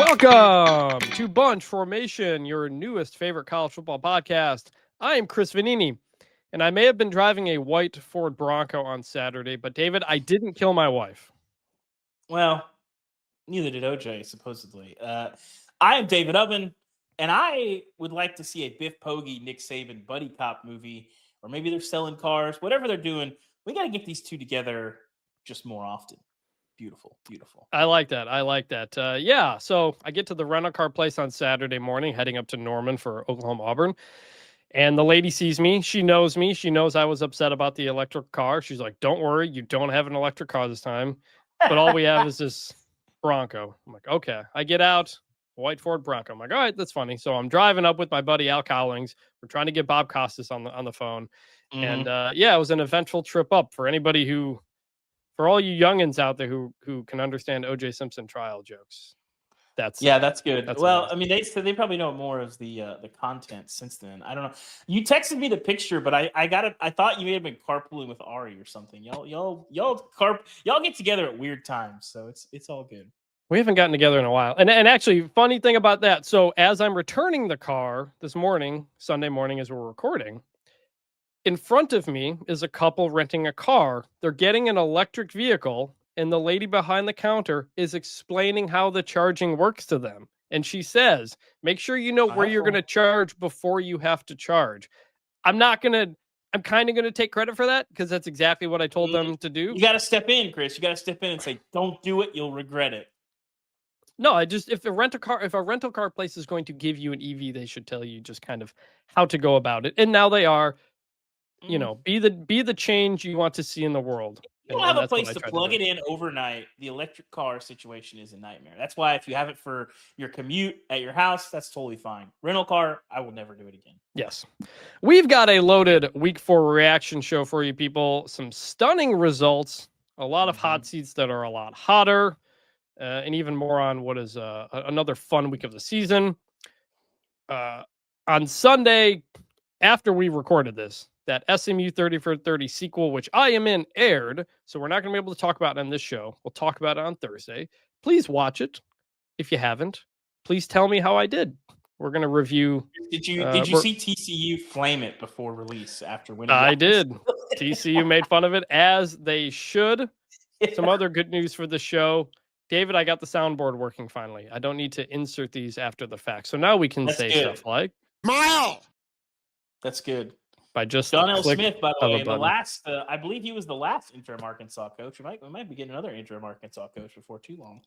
Welcome to Bunch Formation, your newest favorite college football podcast. I am Chris Vannini, and I may have been driving a white Ford Bronco on Saturday, but David, I didn't kill my wife. Well, neither did OJ, supposedly. I am David Ubben, and I would like to see a Biff Poggi, Nick Saban buddy cop movie, or maybe they're selling cars, whatever they're doing. We got to get these two together just more often. Beautiful, beautiful. I like that. Yeah, so I get to the rental car place on Saturday morning, heading up to Norman for Oklahoma-Auburn. And the lady sees me. She knows me. She knows I was upset about the electric car. She's like, don't worry, you don't have an electric car this time. But all we have is this Bronco. I'm like, okay. I get out, white Ford Bronco. I'm like, all right, that's funny. So I'm driving up with my buddy Al Cowlings. We're trying to get Bob Costas on the phone. Mhm. And yeah, it was an eventful trip up for anybody for all you youngins out there who can understand O.J. Simpson trial jokes. That's good. That's Well, amazing. I mean, they probably know more of the content since then. I don't know. You texted me the picture, but I thought you may have been carpooling with Ari or something. Y'all get together at weird times, so it's all good. We haven't gotten together in a while. And actually, funny thing about that. So as I'm returning the car this morning, Sunday morning, as we're recording, in front of me is a couple renting a car. They're getting an electric vehicle, and the lady behind the counter is explaining how the charging works to them. And she says, make sure you know where you're going to charge before you have to charge. I'm kind of going to take credit for that because that's exactly what I told them to do. You got to step in, Chris. You got to step in and say, don't do it. You'll regret it. No, if a rental car place is going to give you an EV, they should tell you just kind of how to go about it. And now they are, be the change you want to see in the world. You don't have a place to plug it in overnight. The electric car situation is a nightmare. That's why if you have it for your commute at your house, that's totally fine. Rental car, I will never do it again. Yes. We've got a loaded week 4 reaction show for you people. Some stunning results, a lot of hot seats that are a lot hotter, and even more on what is another fun week of the season. On Sunday, after we recorded this, that SMU 30 for 30 sequel, which I am in, aired. So we're not going to be able to talk about it on this show. We'll talk about it on Thursday. Please watch it if you haven't. Please tell me how I did. We're going to review. Did you see TCU flame it before release after winning? I did. TCU made fun of it, as they should. Yeah. Some other good news for the show. David, I got the soundboard working finally. I don't need to insert these after the fact. So now we can say stuff like Smile. That's good. By just John L. Smith, by the way, the last, I believe he was the last interim Arkansas coach. We might be getting another interim Arkansas coach before too long.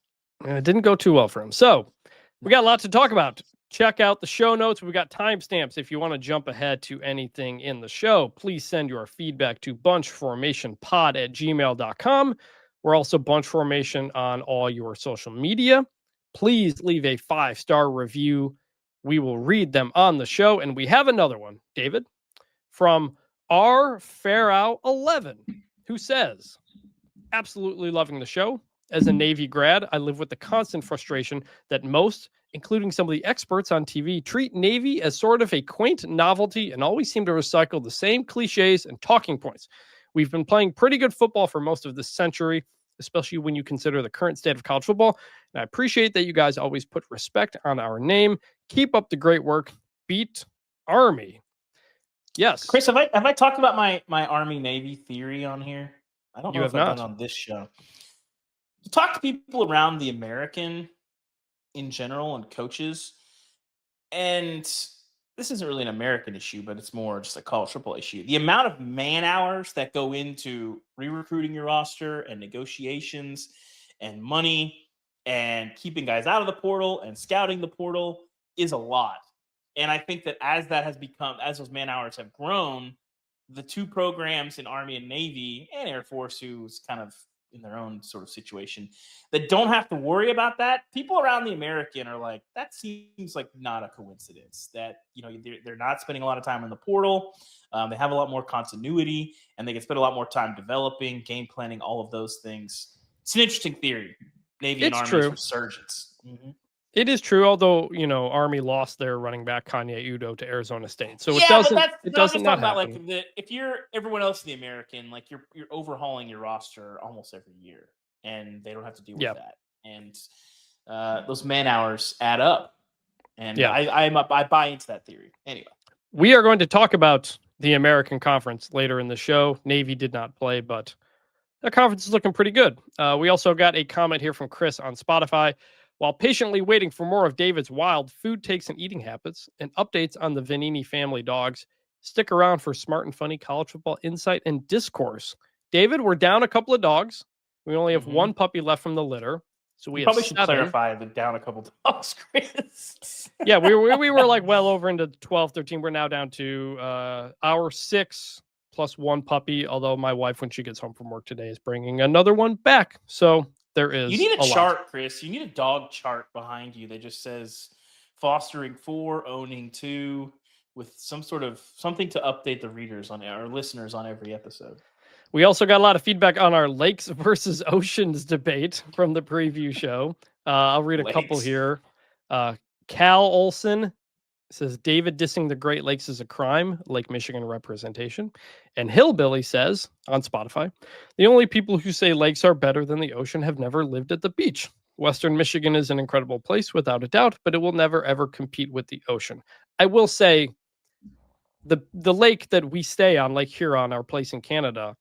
It didn't go too well for him. So we got a lot to talk about. Check out the show notes. We got timestamps. If you want to jump ahead to anything in the show, please send your feedback to bunchformationpod@gmail.com. We're also Bunch Formation on all your social media. Please leave a 5-star review. We will read them on the show. And we have another one, David, from R. Farrow 11, who says, absolutely loving the show. As a Navy grad, I live with the constant frustration that most, including some of the experts on TV, treat Navy as sort of a quaint novelty and always seem to recycle the same cliches and talking points. We've been playing pretty good football for most of this century, especially when you consider the current state of college football. And I appreciate that you guys always put respect on our name. Keep up the great work. Beat Army. Yes. Chris, have I talked about my Army-Navy theory on here? I don't know if I've done on this show. You talk to people around the American in general and coaches, and this isn't really an American issue, but it's more just a college football issue. The amount of man hours that go into re-recruiting your roster and negotiations and money and keeping guys out of the portal and scouting the portal is a lot. And I think that as those man hours have grown, the two programs in Army and Navy and Air Force, who's kind of in their own sort of situation, that don't have to worry about that, people around the American are like, that seems like not a coincidence. That, they're not spending a lot of time in the portal. They have a lot more continuity, and they can spend a lot more time developing, game planning, all of those things. It's an interesting theory. Navy and Army's resurgence. Mm-hmm. It is true, although Army lost their running back Kanye Udo to Arizona State, so it doesn't not about happen. Like if you're everyone else in the American, like you're overhauling your roster almost every year, and they don't have to deal with that. And those man hours add up. And I buy into that theory. Anyway, we are going to talk about the American Conference later in the show. Navy did not play, but the conference is looking pretty good. We also got a comment here from Chris on Spotify. While patiently waiting for more of David's wild food takes and eating habits and updates on the Vannini family dogs, stick around for smart and funny college football insight and discourse. David, we're down a couple of dogs. We only have one puppy left from the litter. So we probably should clarify the down a couple dogs, Chris. Yeah, we were like well over into 12, 13. We're now down to our 6 plus one puppy. Although my wife, when she gets home from work today, is bringing another one back. So there is. You need a chart, Chris. You need a dog chart behind you that just says fostering 4, owning 2, with some sort of something to update the readers on our listeners on every episode. We also got a lot of feedback on our lakes versus oceans debate from the preview show. I'll read a couple here. Cal Olson says, David dissing the Great Lakes is a crime, Lake Michigan representation. And Hillbilly says on Spotify, the only people who say lakes are better than the ocean have never lived at the beach. Western Michigan is an incredible place without a doubt, but it will never ever compete with the ocean. I will say the lake that we stay on, Lake Huron, our place in Canada,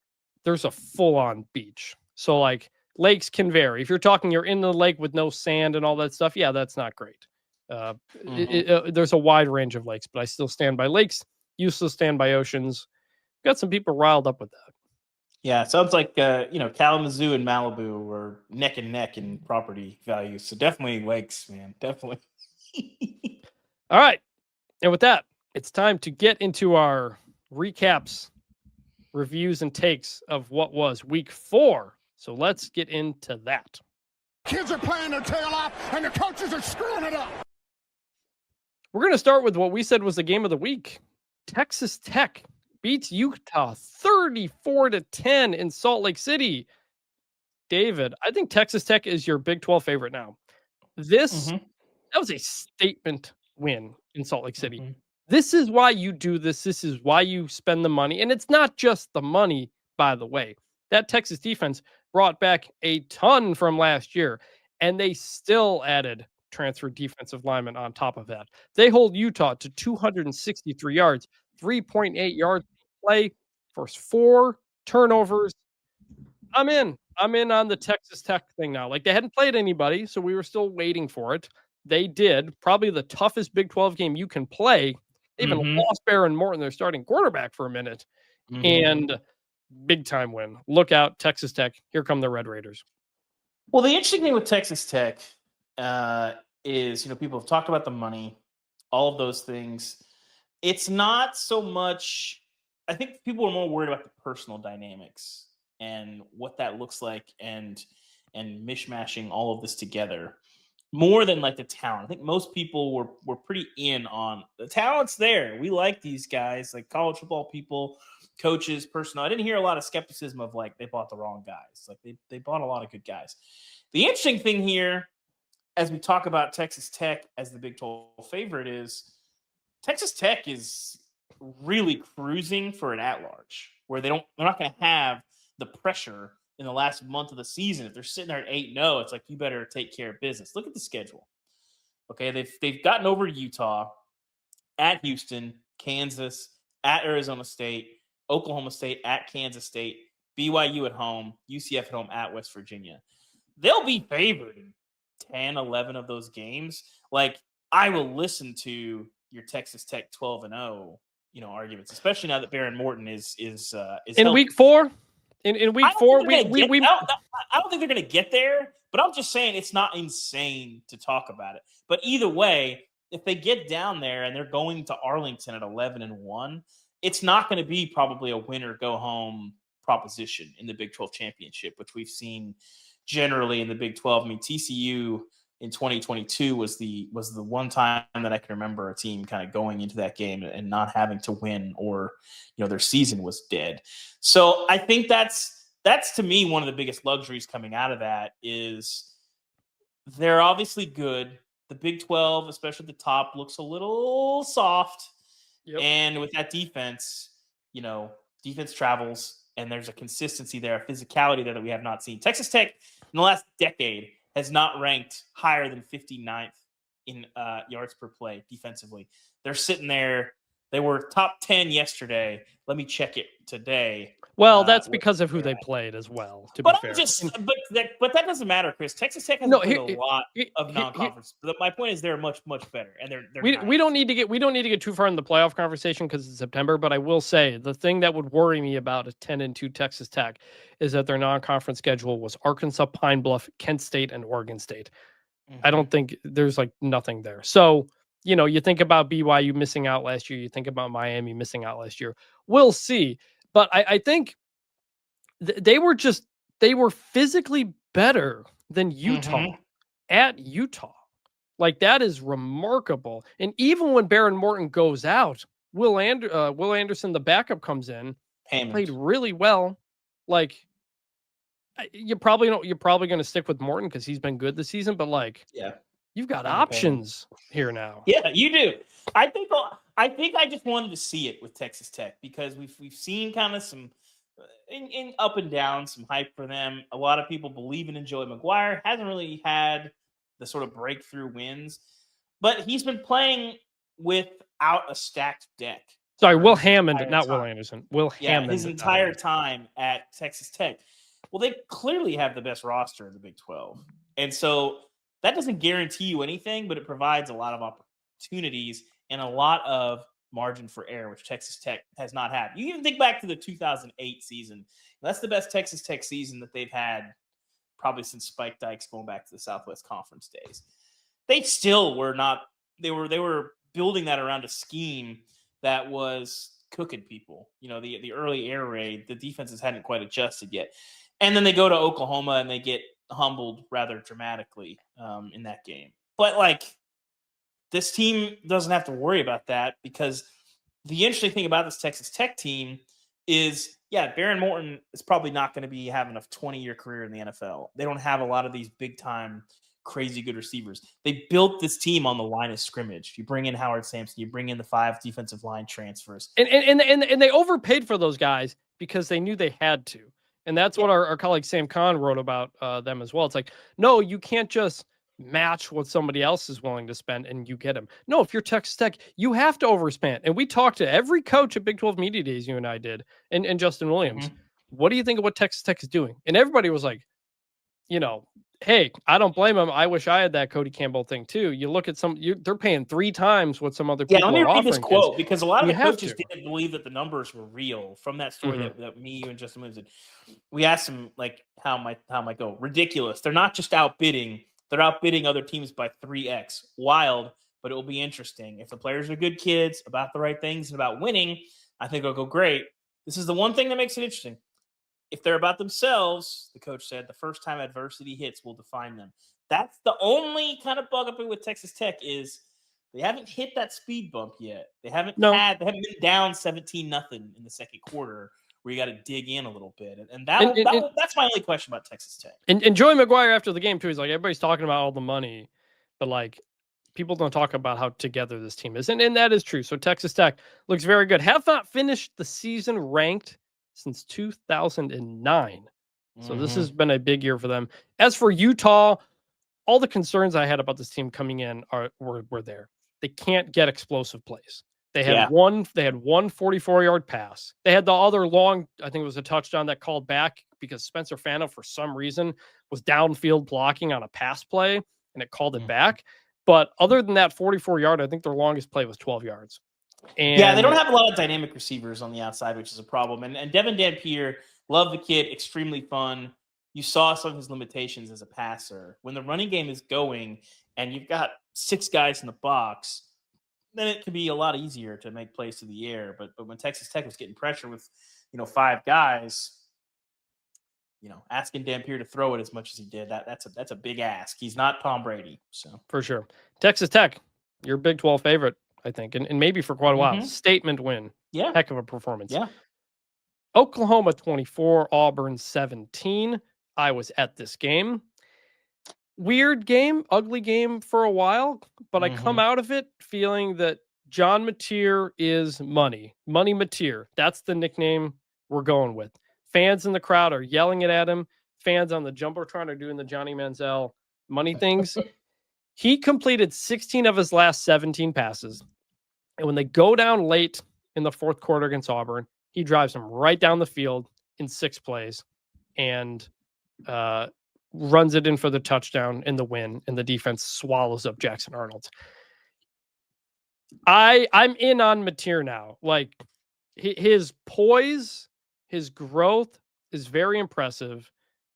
there's a full-on beach. So like lakes can vary. If you're talking you're in the lake with no sand and all that stuff, yeah, that's not great. There's a wide range of lakes, but I still stand by lakes. You still stand by oceans. Got some people riled up with that. Yeah, it sounds like Kalamazoo and Malibu were neck and neck in property values. So definitely lakes, man. Definitely. All right. And with that, it's time to get into our recaps, reviews, and takes of what was week 4. So let's get into that. Kids are playing their tail off, and the coaches are screwing it up. We're going to start with what we said was the game of the week. Texas Tech beats Utah 34-10 in Salt Lake City. David, I think Texas Tech is your Big 12 favorite now. That was a statement win in Salt Lake City. This is why you do this. This is why you spend the money. And it's not just the money, by the way. That Texas defense brought back a ton from last year, and they still added transfer defensive linemen on top of that. They hold Utah to 263 yards, 3.8 yards per play, forced 4 turnovers. I'm in on the Texas Tech thing now. Like, they hadn't played anybody, so we were still waiting for it. They did probably the toughest Big 12 game you can play. They even lost Baron Morton, their starting quarterback, for a minute. And big time win. Look out, Texas Tech. Here come the Red Raiders. Well, the interesting thing with Texas Tech is, people have talked about the money, all of those things. It's not so much, I think people are more worried about the personal dynamics and what that looks like and mishmashing all of this together more than like the talent. I think most people were pretty in on the talent's there. We like these guys, like college football people, coaches, personnel. I didn't hear a lot of skepticism of like they bought the wrong guys. Like they bought a lot of good guys. The interesting thing here, as we talk about Texas Tech as the Big 12 favorite, is Texas Tech is really cruising for an at-large where they're not going to have the pressure in the last month of the season. If they're sitting there at 8-0, it's like, you better take care of business. Look at the schedule. Okay, they've gotten over Utah, at Houston, Kansas, at Arizona State, Oklahoma State, at Kansas State, BYU at home, UCF at home, at West Virginia. They'll be favored in 10, 11 of those games. Like, I will listen to your Texas Tech 12-0, arguments, especially now that Baron Morton is in healthy. week 4. In week 4, I don't think they're going to get there, but I'm just saying it's not insane to talk about it. But either way, if they get down there and they're going to Arlington at 11-1, it's not going to be probably a win or go home proposition in the Big 12 championship, which we've seen generally in the Big 12. I mean, TCU in 2022 was the one time that I can remember a team kind of going into that game and not having to win, or their season was dead. So I think that's to me one of the biggest luxuries coming out of that is they're obviously good. The Big 12, especially at the top, looks a little soft. Yep. And with that defense, defense travels, and there's a consistency there, a physicality there that we have not seen. Texas Tech in the last decade has not ranked higher than 59th in yards per play defensively. They're sitting there. They were top 10 yesterday. Let me check it today. Well, that's because of who they played as well, to be fair. But that doesn't matter, Chris. Texas Tech has played a lot of non-conference. My point is they're much better, and they're we don't need to get too far in the playoff conversation because it's September. But I will say the thing that would worry me about a 10-2 Texas Tech is that their non-conference schedule was Arkansas, Pine Bluff, Kent State, and Oregon State. Mm-hmm. I don't think there's nothing there. So you think about BYU missing out last year. You think about Miami missing out last year. We'll see. But I think they were physically better than Utah at Utah. That is remarkable. And even when Baron Morton goes out, Will Anderson, the backup, comes in, played really well. You're probably going to stick with Morton because he's been good this season. But you've got options here now. Yeah, you do. I think I just wanted to see it with Texas Tech because we've seen kind of some in up and down, some hype for them. A lot of people believing in Joey McGuire. Hasn't really had the sort of breakthrough wins, but he's been playing without a stacked deck. Sorry, Will Hammond, not Will Anderson. Will Hammond. His entire time at Texas Tech. Well, they clearly have the best roster in the Big 12. And so that doesn't guarantee you anything, but it provides a lot of opportunities and a lot of margin for error, which Texas Tech has not had. You even think back to the 2008 season. That's the best Texas Tech season that they've had probably since Spike Dykes going back to the Southwest Conference days. They still were not – they were building that around a scheme that was cooking people. The early air raid, the defenses hadn't quite adjusted yet. And then they go to Oklahoma and they get humbled rather dramatically in that game. But this team doesn't have to worry about that because the interesting thing about this Texas Tech team is, Baron Morton is probably not going to be having a 20-year career in the NFL. They don't have a lot of these big-time, crazy good receivers. They built this team on the line of scrimmage. You bring in Howard Sampson, you bring in the 5 defensive line transfers. And they overpaid for those guys because they knew they had to. And that's what our colleague Sam Kahn wrote about them as well. It's no, you can't just match what somebody else is willing to spend and you get them. No, if you're Texas Tech, you have to overspend. And we talked to every coach at Big 12 Media Days, you and I did, and Justin Williams. Mm-hmm. What do you think of what Texas Tech is doing? And everybody was hey, I don't blame them. I wish I had that Cody Campbell thing too. You look at they're paying 3 times what some other people are offering. Let me read this quote because a lot of the coaches didn't believe that the numbers were real from that story that me, you, and Justin Williams did. We asked him how might go. Ridiculous. They're not just outbidding. They're outbidding other teams by 3x. Wild, but it will be interesting. If the players are good kids about the right things and about winning, I think it'll go great. This is the one thing that makes it interesting. If they're about themselves, the coach said, the first time adversity hits will define them. That's the only kind of bug up with Texas Tech is they haven't hit that speed bump yet. They haven't been down 17-0 in the second quarter where you got to dig in a little bit. And that's my only question about Texas Tech. And Joey McGuire after the game too, he's everybody's talking about all the money, but people don't talk about how together this team is. And that is true. So Texas Tech looks very good. Have not finished the season ranked since 2009. So this has been a big year for them. As for Utah, all the concerns I had about this team coming in were there. They can't get explosive plays. They had one 44-yard pass. They had the other long, I think it was a touchdown that called back because Spencer Fano, for some reason, was downfield blocking on a pass play, and it called it back. But other than that 44-yard, I think their longest play was 12 yards. And they don't have a lot of dynamic receivers on the outside, which is a problem. And Devin Dampier, love the kid, extremely fun. You saw some of his limitations as a passer. When the running game is going and you've got 6 guys in the box, then it can be a lot easier to make plays to the air. But when Texas Tech was getting pressure with 5 guys, asking Dampier to throw it as much as he did, that's a big ask. He's not Tom Brady. So for sure. Texas Tech, your Big 12 favorite, I think, and maybe for quite a while. Statement win. Yeah. Heck of a performance. Yeah. Oklahoma 24, Auburn 17. I was at this game. Weird game, ugly game for a while, but I come out of it feeling that John Mateer is money. Money Mateer. That's the nickname we're going with. Fans in the crowd are yelling it at him. Fans on the Jumbotron are doing the Johnny Manziel money things. He completed 16 of his last 17 passes. And when they go down late in the fourth quarter against Auburn, he drives them right down the field in 6 plays and runs it in for the touchdown in the win, and the defense swallows up Jackson Arnold. I'm in on Mateer now. Like, his poise, his growth is very impressive.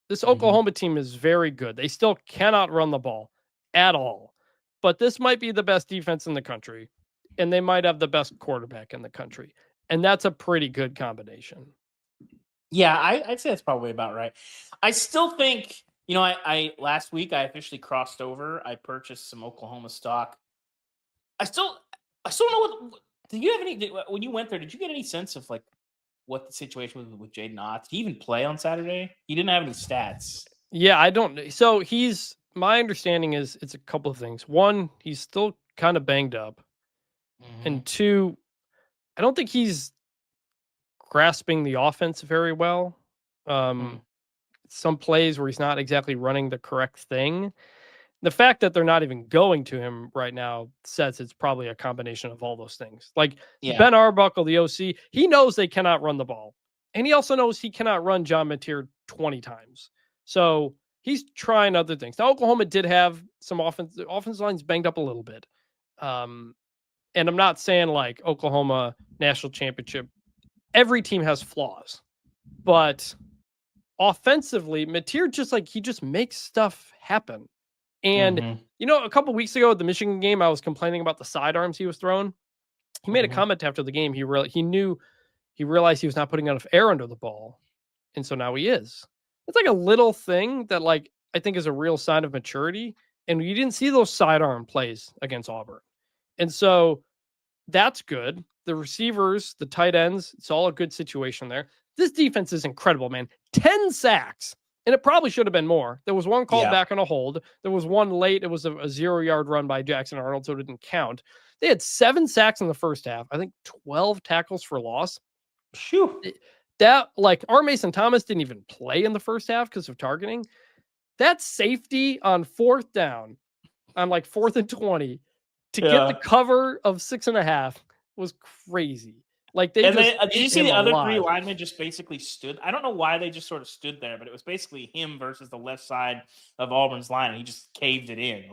This Oklahoma team is very good. They still cannot run the ball at all, but this might be the best defense in the country, and they might have the best quarterback in the country. And that's a pretty good combination. Yeah, I'd say that's probably about right. I still think, I last week I officially crossed over. I purchased some Oklahoma stock. I still don't know did you have any, when you went there, did you get any sense of like what the situation was with Jaden Ott? Did he even play on Saturday? He didn't have any stats. Yeah, I don't. So my understanding is it's a couple of things. One, he's still kind of banged up. And 2, I don't think he's grasping the offense very well. Some plays where he's not exactly running the correct thing. The fact that they're not even going to him right now says it's probably a combination of all those things. Like Ben Arbuckle, the OC, he knows they cannot run the ball. And he also knows he cannot run John Mateer 20 times. So he's trying other things. Now, Oklahoma did have some offensive lines banged up a little bit. And I'm not saying like Oklahoma national championship. Every team has flaws. But offensively, Mateer he just makes stuff happen. And, a couple of weeks ago at the Michigan game, I was complaining about the sidearms he was throwing. He made a comment after the game. He realized he was not putting enough air under the ball. And so now he is. It's like a little thing that I think is a real sign of maturity. And you didn't see those sidearm plays against Auburn. And so that's good. The receivers, the tight ends, it's all a good situation there. This defense is incredible, man. 10 sacks. And it probably should have been more. There was one called back on a hold. There was one late. It was a 0-yard run by Jackson Arnold, so it didn't count. They had 7 sacks in the first half. I think 12 tackles for loss. Phew. That, R. Mason Thomas didn't even play in the first half because of targeting. That safety on 4th down, on 4th and 20, to get the cover of 6.5 was crazy. Did you see the other 3 linemen just basically stood? I don't know why they just sort of stood there, but it was basically him versus the left side of Auburn's line, and he just caved it in.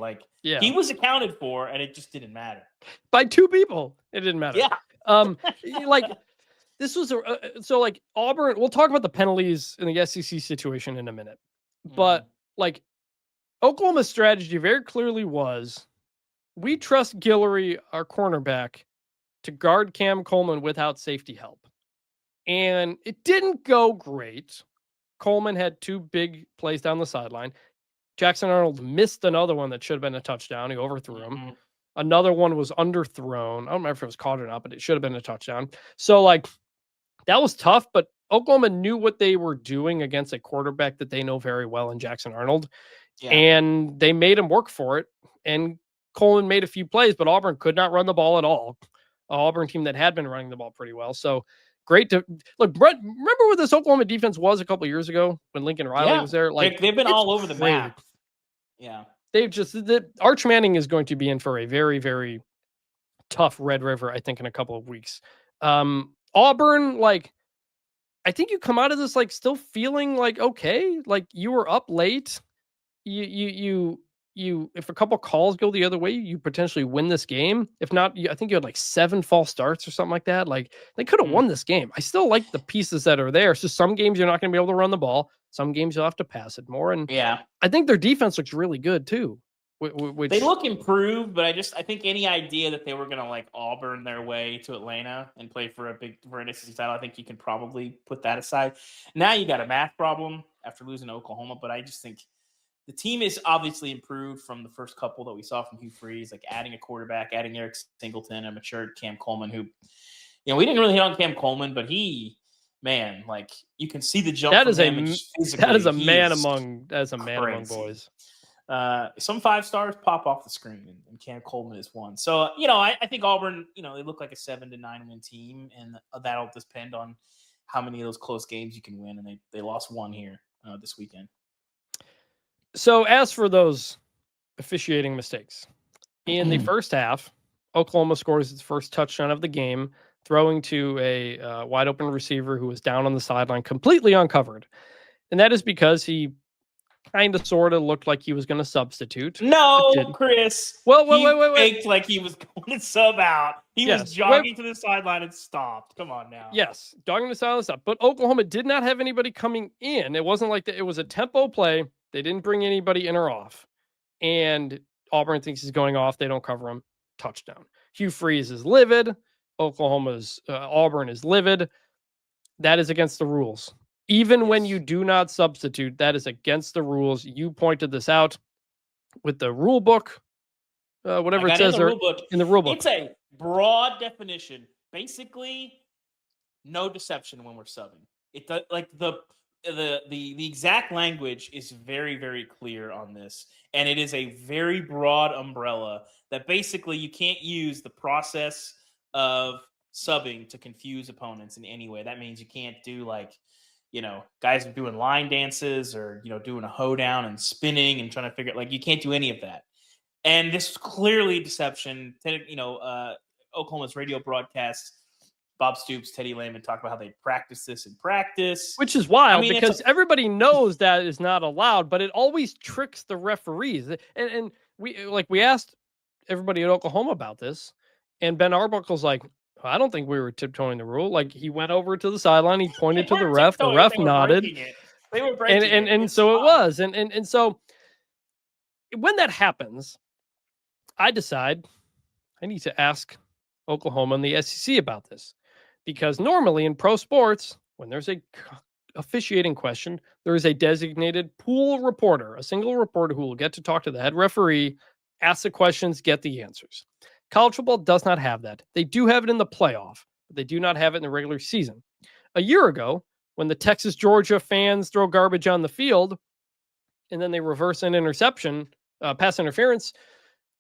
He was accounted for, and it just didn't matter. By 2 people, it didn't matter. Yeah. This was Auburn. We'll talk about the penalties in the SEC situation in a minute, but Oklahoma's strategy very clearly was, we trust Guillory, our cornerback, to guard Cam Coleman without safety help. And it didn't go great. Coleman had 2 big plays down the sideline. Jackson Arnold missed another one that should have been a touchdown. He overthrew him. Another one was underthrown. I don't remember if it was caught or not, but it should have been a touchdown. So that was tough, but Oklahoma knew what they were doing against a quarterback that they know very well in Jackson Arnold. Yeah. And they made him work for it. And Coleman made a few plays, but Auburn could not run the ball at all. Auburn team that had been running the ball pretty well. So great to look. Brett, remember what this Oklahoma defense was a couple of years ago when Lincoln Riley was there? They've been all over the map. Yeah. Arch Manning is going to be in for a very, very tough Red River, I think, in a couple of weeks. Auburn, I think you come out of this still feeling okay, you were up late. You if a couple calls go the other way, you potentially win this game. If not, I think you had 7 false starts or something like that. They could have won this game. I still like the pieces that are there. So some games you're not going to be able to run the ball. Some games you'll have to pass it more. And I think their defense looks really good too. They look improved, but I think any idea that they were going to Auburn their way to Atlanta and play for an SEC title, I think you can probably put that aside. Now you got a math problem after losing to Oklahoma, but I just think the team is obviously improved from the first couple that we saw from Hugh Freeze, adding a quarterback, adding Eric Singleton, a matured Cam Coleman, who, we didn't really hit on Cam Coleman, but you can see the jump. That is a man among boys. Some 5 stars pop off the screen, and Cam Coleman is one. So, I think Auburn, they look like a 7-9 win team, and that'll depend on how many of those close games you can win. And they lost one here this weekend. So as for those officiating mistakes. In the first half, Oklahoma scores its first touchdown of the game, throwing to a wide open receiver who was down on the sideline, completely uncovered. And that is because he kind of sort of looked like he was going to substitute. No, Chris. Well, wait. Faked like he was going to sub out. He was jogging to the sideline and stopped. Come on now. Yes, jogging to the sideline stopped. But Oklahoma did not have anybody coming in. It wasn't like that. It was a tempo play. They didn't bring anybody in or off. And Auburn thinks he's going off. They don't cover him. Touchdown. Hugh Freeze is livid. Auburn is livid. That is against the rules. Even when you do not substitute, that is against the rules. You pointed this out with the rule book, whatever it says in the rule book. It's a broad definition. Basically, no deception when we're subbing. It like the exact language is very, very clear on this, and it is a very broad umbrella that basically you can't use the process of subbing to confuse opponents in any way. That means you can't do guys are doing line dances or, doing a hoedown and spinning and trying to figure you can't do any of that. And this is clearly deception. Oklahoma's radio broadcast, Bob Stoops, Teddy Lehman talked about how they practice this in practice. Which is wild because everybody knows that is not allowed, but it always tricks the referees. And we asked everybody at Oklahoma about this, and Ben Arbuckle's like, I don't think we were tiptoeing the rule. He went over to the sideline. He pointed to the ref. The ref nodded. They were breaking it. And so it was. And so when that happens, I decide I need to ask Oklahoma and the SEC about this. Because normally in pro sports, when there's a officiating question, there is a designated pool reporter, a single reporter who will get to talk to the head referee, ask the questions, get the answers. College football does not have that. They do have it in the playoff, but they do not have it in the regular season. A year ago, when the Texas-Georgia fans throw garbage on the field and then they reverse an interception, pass interference,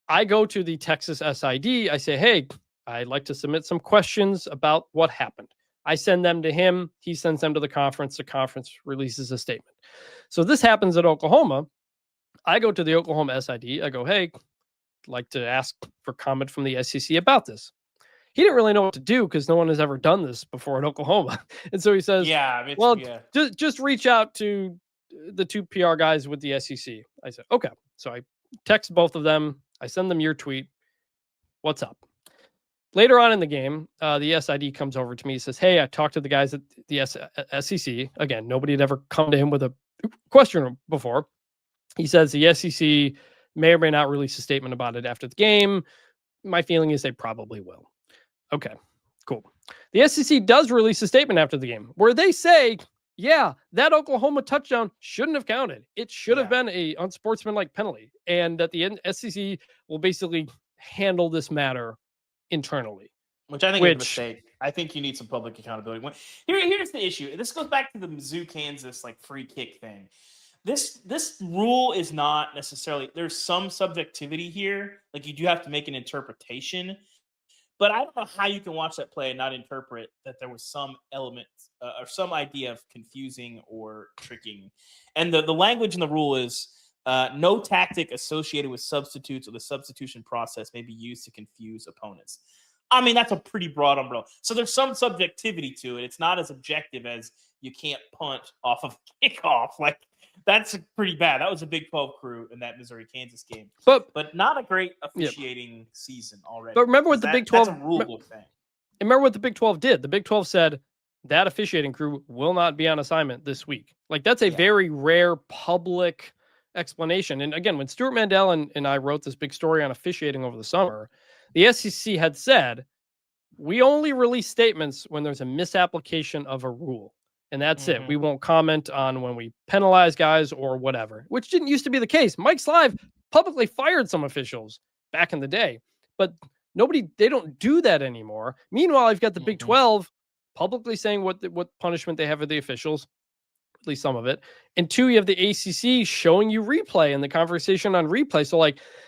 I go to the Texas SID. I say, hey, I'd like to submit some questions about what happened. I send them to him. He sends them to the conference. The conference releases a statement. So this happens at Oklahoma. I go to the Oklahoma SID. I go, hey, like to ask for comment from the SEC about this. He didn't really know what to do because no one has ever done this before in Oklahoma. And so he says, just reach out to the two PR guys with the SEC. I said, okay. So I text both of them. I send them your tweet. What's up? Later on in the game, the SID comes over to me. He says, hey, I talked to the guys at the SEC. Again, nobody had ever come to him with a question before. He says the SEC may or may not release a statement about it after the game. My feeling is they probably will. Okay, cool. The SEC does release a statement after the game where they say, yeah, that Oklahoma touchdown shouldn't have counted. It should have been a unsportsmanlike penalty, and that the SEC will basically handle this matter internally. Which I think is a mistake. I think you need some public accountability. Here's the issue. This goes back to the Mizzou, Kansas free kick thing. This rule is not necessarily, there's some subjectivity here. You do have to make an interpretation, but I don't know how you can watch that play and not interpret that there was some element or some idea of confusing or tricking. And the language in the rule is no tactic associated with substitutes or the substitution process may be used to confuse opponents. I mean, that's a pretty broad umbrella. So there's some subjectivity to it. It's not as objective as you can't punt off of kickoff. That's pretty bad. That was a Big 12 crew in that Missouri-Kansas game. But not a great officiating season already. But remember what the Big 12... That's a rule book thing. Remember what the Big 12 did. The Big 12 said that officiating crew will not be on assignment this week. That's a very rare public explanation. And again, when Stuart Mandel and I wrote this big story on officiating over the summer, the SEC had said, we only release statements when there's a misapplication of a rule. And that's it. We won't comment on when we penalize guys or whatever, which didn't used to be the case. Mike Slive publicly fired some officials back in the day, but they don't do that anymore. Meanwhile, I've got the Big 12 publicly saying what punishment they have for the officials, at least some of it. And two, you have the ACC showing you replay and the conversation on replay. So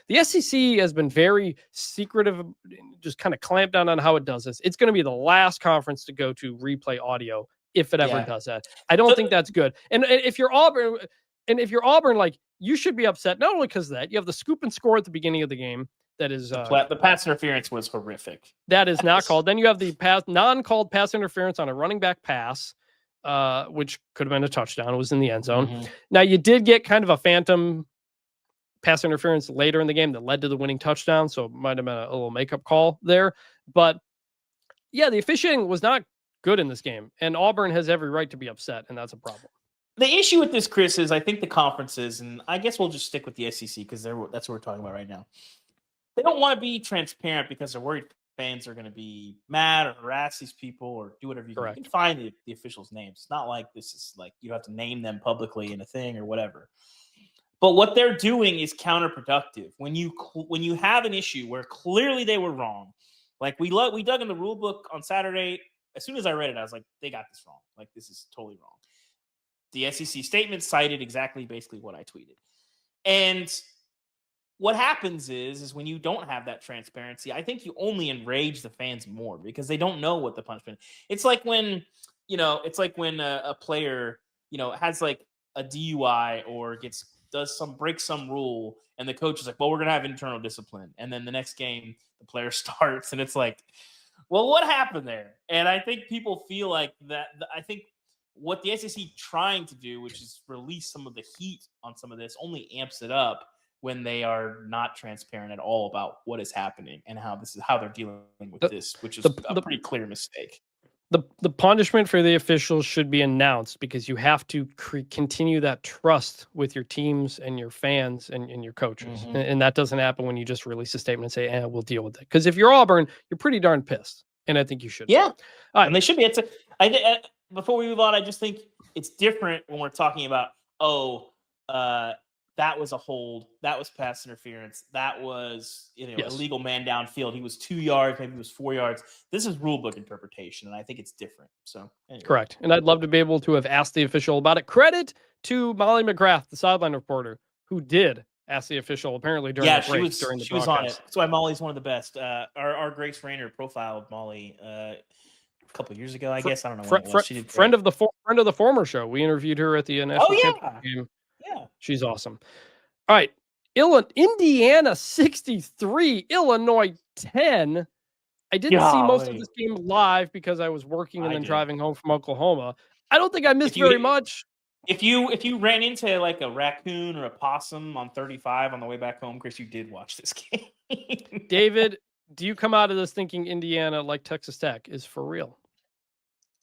the SEC has been very secretive, just kind of clamped down on how it does this. It's going to be the last conference to go to replay audio if it ever does that. I don't think that's good. And if you're Auburn, And if you're Auburn, like, you should be upset, not only because of that, you have the scoop and score at the beginning of the game. That is the pass interference was horrific. That is not called. Then you have the non-called pass interference on a running back pass, which could have been a touchdown. It was in the end zone. Mm-hmm. Now, you did get kind of a phantom pass interference later in the game that led to the winning touchdown, so it might have been a little makeup call there. But yeah, the officiating was not good in this game, and Auburn has every right to be upset, and that's a problem. The issue with this, Chris, is I think the conferences, and I guess we'll just stick with the SEC because that's what we're talking about right now. They don't want to be transparent because they're worried fans are going to be mad or harass these people or do whatever you can. You can find the officials' names. It's not like this is like you have to name them publicly in a thing or whatever. But what they're doing is counterproductive. When you have an issue where clearly they were wrong, like we dug in the rule book on Saturday. As soon as I read it, I was like, they got this wrong. Like, this is totally wrong. The SEC statement cited basically what I tweeted. And what happens is when you don't have that transparency, I think you only enrage the fans more because they don't know what the punishment is. It's like when a player, has like a DUI or breaks some rule and the coach is like, well, we're going to have internal discipline. And then the next game the player starts and it's like, well, what happened there? And I think people feel like that. I think what the SEC trying to do, which is release some of the heat on some of this, only amps it up when they are not transparent at all about what is happening and how they're dealing with this, which is a pretty clear mistake. The punishment for the officials should be announced because you have to continue that trust with your teams and your fans and your coaches. Mm-hmm. And that doesn't happen when you just release a statement and say, we'll deal with it. Because if you're Auburn, you're pretty darn pissed. And I think you should. Yeah. And they should be. Before we move on, I just think it's different when we're talking about, that was a hold, that was pass interference, that was illegal man downfield. He was 2 yards, maybe he was 4 yards. This is rule book interpretation, and I think it's different. So anyway. Correct. And I'd love to be able to have asked the official about it. Credit to Molly McGrath, the sideline reporter, who did ask the official apparently during the break. She was on it. That's why Molly's one of the best. Our Grace Rayner profiled Molly a couple of years ago, I guess. I don't know when it was. She did friend of the former show. We interviewed her at the national championship game. Yeah, she's awesome. All right, Indiana 63, Illinois 10. I didn't see most of this game live because I was working and then driving home from Oklahoma. I don't think I missed very much. If you ran into like a raccoon or a possum on 35 on the way back home, Chris, you did watch this game. David, do you come out of this thinking Indiana, like Texas Tech, is for real?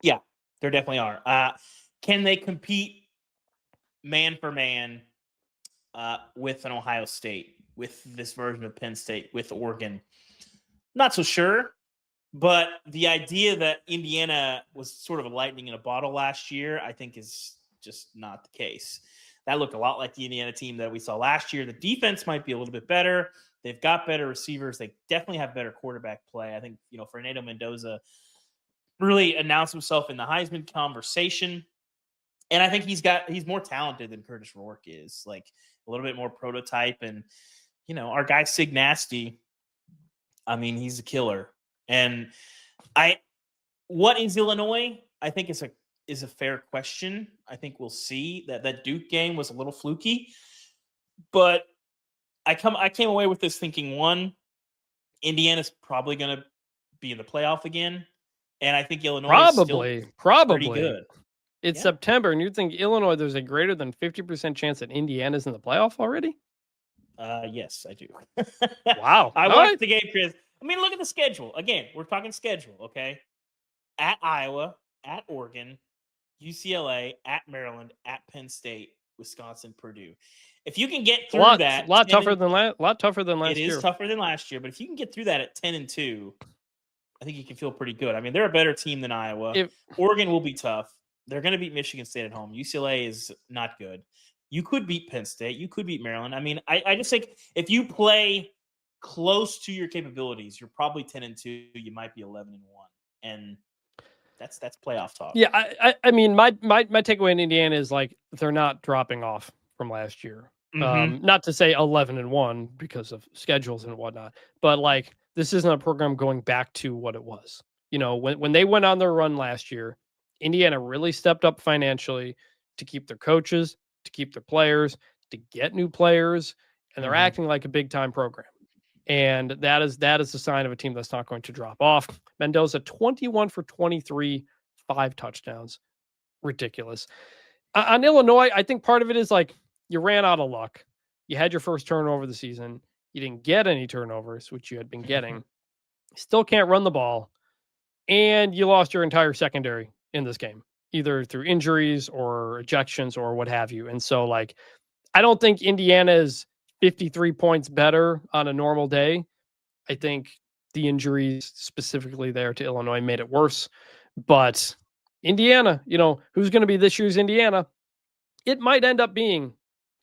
Yeah, there definitely are. Can they compete man for man with an Ohio State, with this version of Penn State, with Oregon? Not so sure, but the idea that Indiana was sort of a lightning in a bottle last year, I think is just not the case. That looked a lot like the Indiana team that we saw last year. The defense might be a little bit better. They've got better receivers. They definitely have better quarterback play. I think, Fernando Mendoza really announced himself in the Heisman conversation. And I think he's more talented than Curtis Rourke is, like a little bit more prototype. And, our guy Sig Nasty, I mean, he's a killer. And what is Illinois? I think is a fair question. I think we'll see. That Duke game was a little fluky, but I came away with this thinking, one, Indiana's probably going to be in the playoff again. And I think Illinois is still pretty good. It's September, and you'd think Illinois, there's a greater than 50% chance that Indiana's in the playoff already? Yes, I do. Wow. I watched the game, Chris. I mean, look at the schedule. Again, we're talking schedule, okay? At Iowa, at Oregon, UCLA, at Maryland, at Penn State, Wisconsin, Purdue. If you can get through that, a lot tougher than last year. It is tougher than last year, but if you can get through that at 10-2, I think you can feel pretty good. I mean, they're a better team than Iowa. Oregon will be tough. They're going to beat Michigan State at home. UCLA is not good. You could beat Penn State. You could beat Maryland. I mean, I just think if you play close to your capabilities, you're probably 10-2. You might be 11-1, and that's playoff talk. Yeah, I mean, my takeaway in Indiana is like they're not dropping off from last year. Mm-hmm. Not to say 11-1 because of schedules and whatnot, but like this isn't a program going back to what it was. When they went on their run last year, Indiana really stepped up financially to keep their coaches, to keep their players, to get new players, and they're acting like a big-time program. And that is the sign of a team that's not going to drop off. Mendoza, 21 for 23, 5 touchdowns. Ridiculous. On Illinois, I think part of it is like you ran out of luck. You had your first turnover of the season. You didn't get any turnovers, which you had been getting. Still can't run the ball. And you lost your entire secondary in this game, either through injuries or ejections or what have you. And so, like, I don't think Indiana is 53 points better on a normal day. I think the injuries specifically there to Illinois made it worse. But Indiana, who's going to be this year's Indiana? It might end up being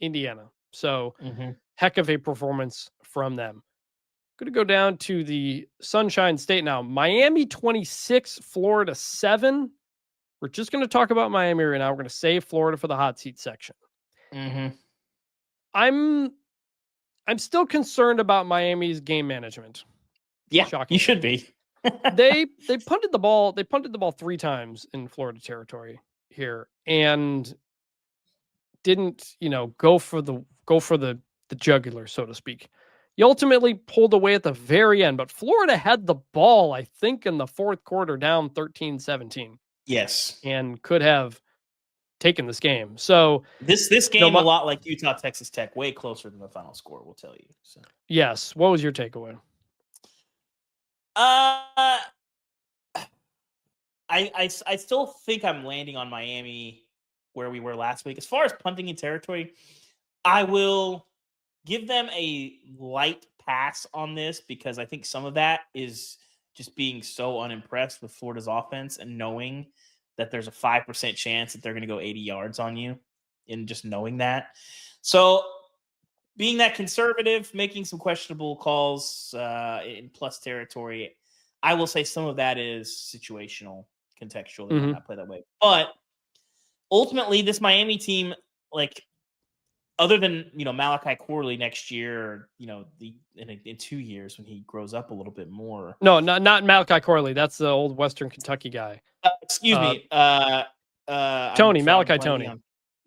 Indiana. So heck of a performance from them. Going to go down to the Sunshine State now. Miami 26, Florida 7. We're just going to talk about Miami right now. We're going to save Florida for the hot seat section. I'm still concerned about Miami's game management. Yeah, shockingly. You should be. They punted the ball. They punted the ball 3 times in Florida territory here, and didn't go for the jugular, so to speak. You ultimately pulled away at the very end, but Florida had the ball, I think, in the fourth quarter, down 13-17. Yes, and could have taken this game. So this game a lot like Utah Texas Tech, way closer than the final score will tell you. So yes, what was your takeaway? I still think I'm landing on Miami where we were last week. As far as punting in territory, I will give them a light pass on this because I think some of that is just being so unimpressed with Florida's offense and knowing that there's a 5% chance that they're going to go 80 yards on you, and just knowing that. So being that conservative, making some questionable calls in plus territory, I will say some of that is situational, contextual. They might not play that way. But ultimately, this Miami team, like, other than, Malachi Corley next year, or, in 2 years when he grows up a little bit more. No, not Malachi Corley. That's the old Western Kentucky guy. Excuse me. Tony, Malachi Tony.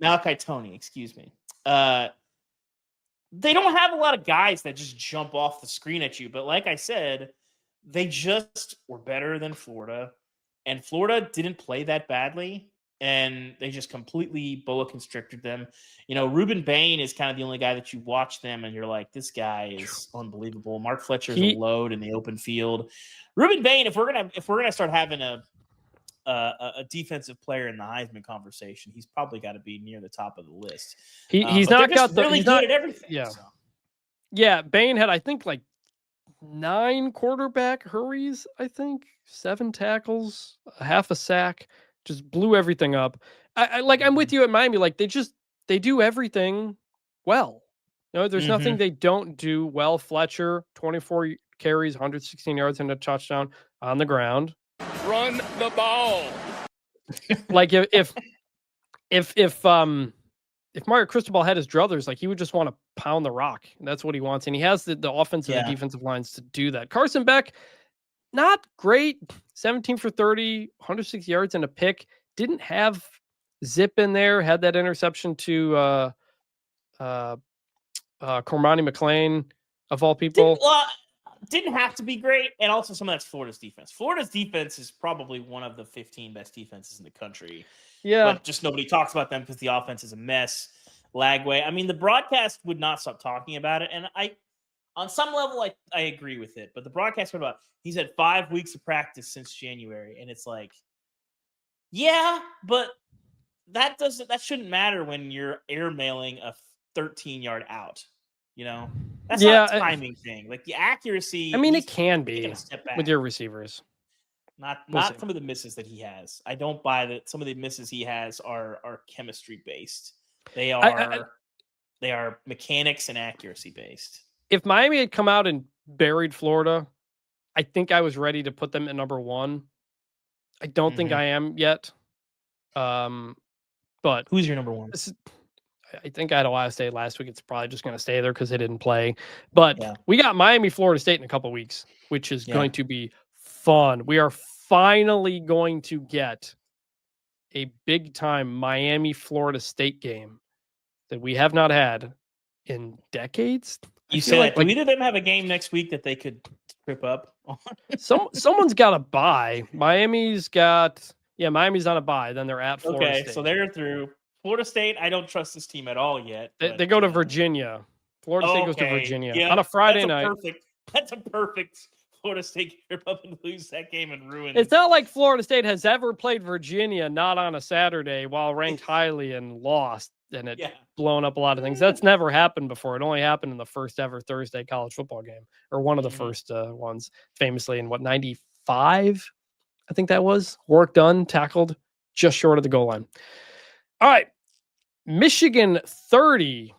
Malachi Tony, excuse me. They don't have a lot of guys that just jump off the screen at you. But like I said, they just were better than Florida. And Florida didn't play that badly. And they just completely boa constricted them. Ruben Bain is kind of the only guy that you watch them and you're like, this guy is unbelievable. Mark Fletcher's a load in the open field. Ruben Bain, if we're gonna start having a defensive player in the Heisman conversation, he's probably got to be near the top of the list. He's not got the really good at everything. Yeah, so. Yeah. Bain had, I think, like 9 quarterback hurries. I think 7 tackles, half a sack. Just blew everything up. I'm with you at Miami. Like they do everything well. There's nothing they don't do well. Fletcher, 24 carries, 116 yards and a touchdown on the ground. Run the ball. Like if Mario Cristobal had his druthers, like he would just want to pound the rock. That's what he wants, and he has the offensive and defensive lines to do that. Carson Beck, not great. 17 for 30, 106 yards and a pick. Didn't have zip in there. Had that interception to Cormani McClain, of all people. Didn't have to be great. And also some of that's Florida's defense. Florida's defense is probably one of the 15 best defenses in the country. Yeah. But just nobody talks about them because the offense is a mess. Lagway. I mean, the broadcast would not stop talking about it. And on some level, I agree with it. But the broadcast, what about? He's had 5 weeks of practice since January. And it's like, yeah, but that shouldn't matter when you're airmailing a 13-yard out. That's not a timing thing. Like the accuracy. I mean, it can be with your receivers. Not some of the misses that he has. I don't buy that. Some of the misses he has are chemistry based. They are mechanics and accuracy based. If Miami had come out and buried Florida, I think I was ready to put them at number 1. I don't think I am yet. But who's your number 1? I think I had Ohio State last week. It's probably just going to stay there because they didn't play. But we got Miami, Florida State in a couple weeks, which is going to be fun. We are finally going to get a big-time Miami, Florida State game that we have not had in decades. You said, do either of them have a game next week that they could trip up on? Someone's got a bye. Miami's on a bye. Then they're at Florida State. Okay, so they're through. Florida State, I don't trust this team at all yet. They go to Virginia. Florida State goes to Virginia on a Friday night. That's a perfect Florida State trip up and lose that game and ruin it. It's not like Florida State has ever played Virginia not on a Saturday while ranked highly and lost, and it blown up a lot of things. That's never happened before. It only happened in the first ever Thursday college football game, or one of the first ones, famously in 95? I think that was. Work done, tackled just short of the goal line. All right. Michigan 30,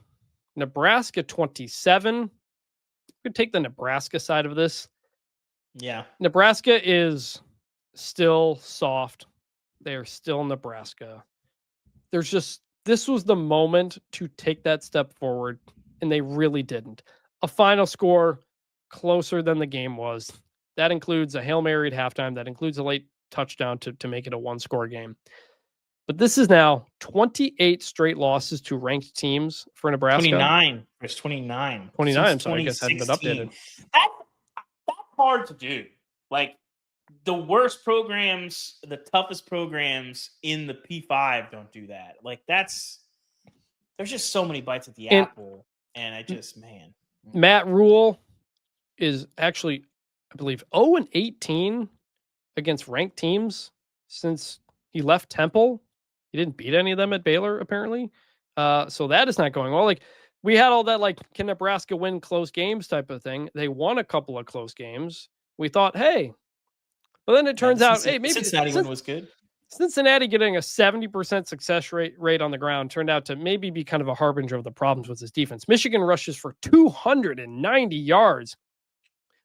Nebraska 27. We could take the Nebraska side of this. Yeah. Nebraska is still soft. They're still Nebraska. This was the moment to take that step forward, and they really didn't. A final score closer than the game was. That includes a Hail Mary at halftime. That includes a late touchdown to make it a one-score game. But this is now 28 straight losses to ranked teams for Nebraska. 29. There's 29. 29, so I guess I haven't been updated. That's hard to do. Like, the worst programs, the toughest programs in the P5 don't do that. Like, there's just so many bites at the apple. And I just, man. Matt Rule is actually, I believe, 0-18 against ranked teams since he left Temple. He didn't beat any of them at Baylor, apparently. So that is not going well. Like, we had all that, like, can Nebraska win close games type of thing. They won a couple of close games. We thought, hey. But then it turns out, hey, maybe Cincinnati one was good. Cincinnati getting a 70% success rate on the ground turned out to maybe be kind of a harbinger of the problems with his defense. Michigan rushes for 290 yards.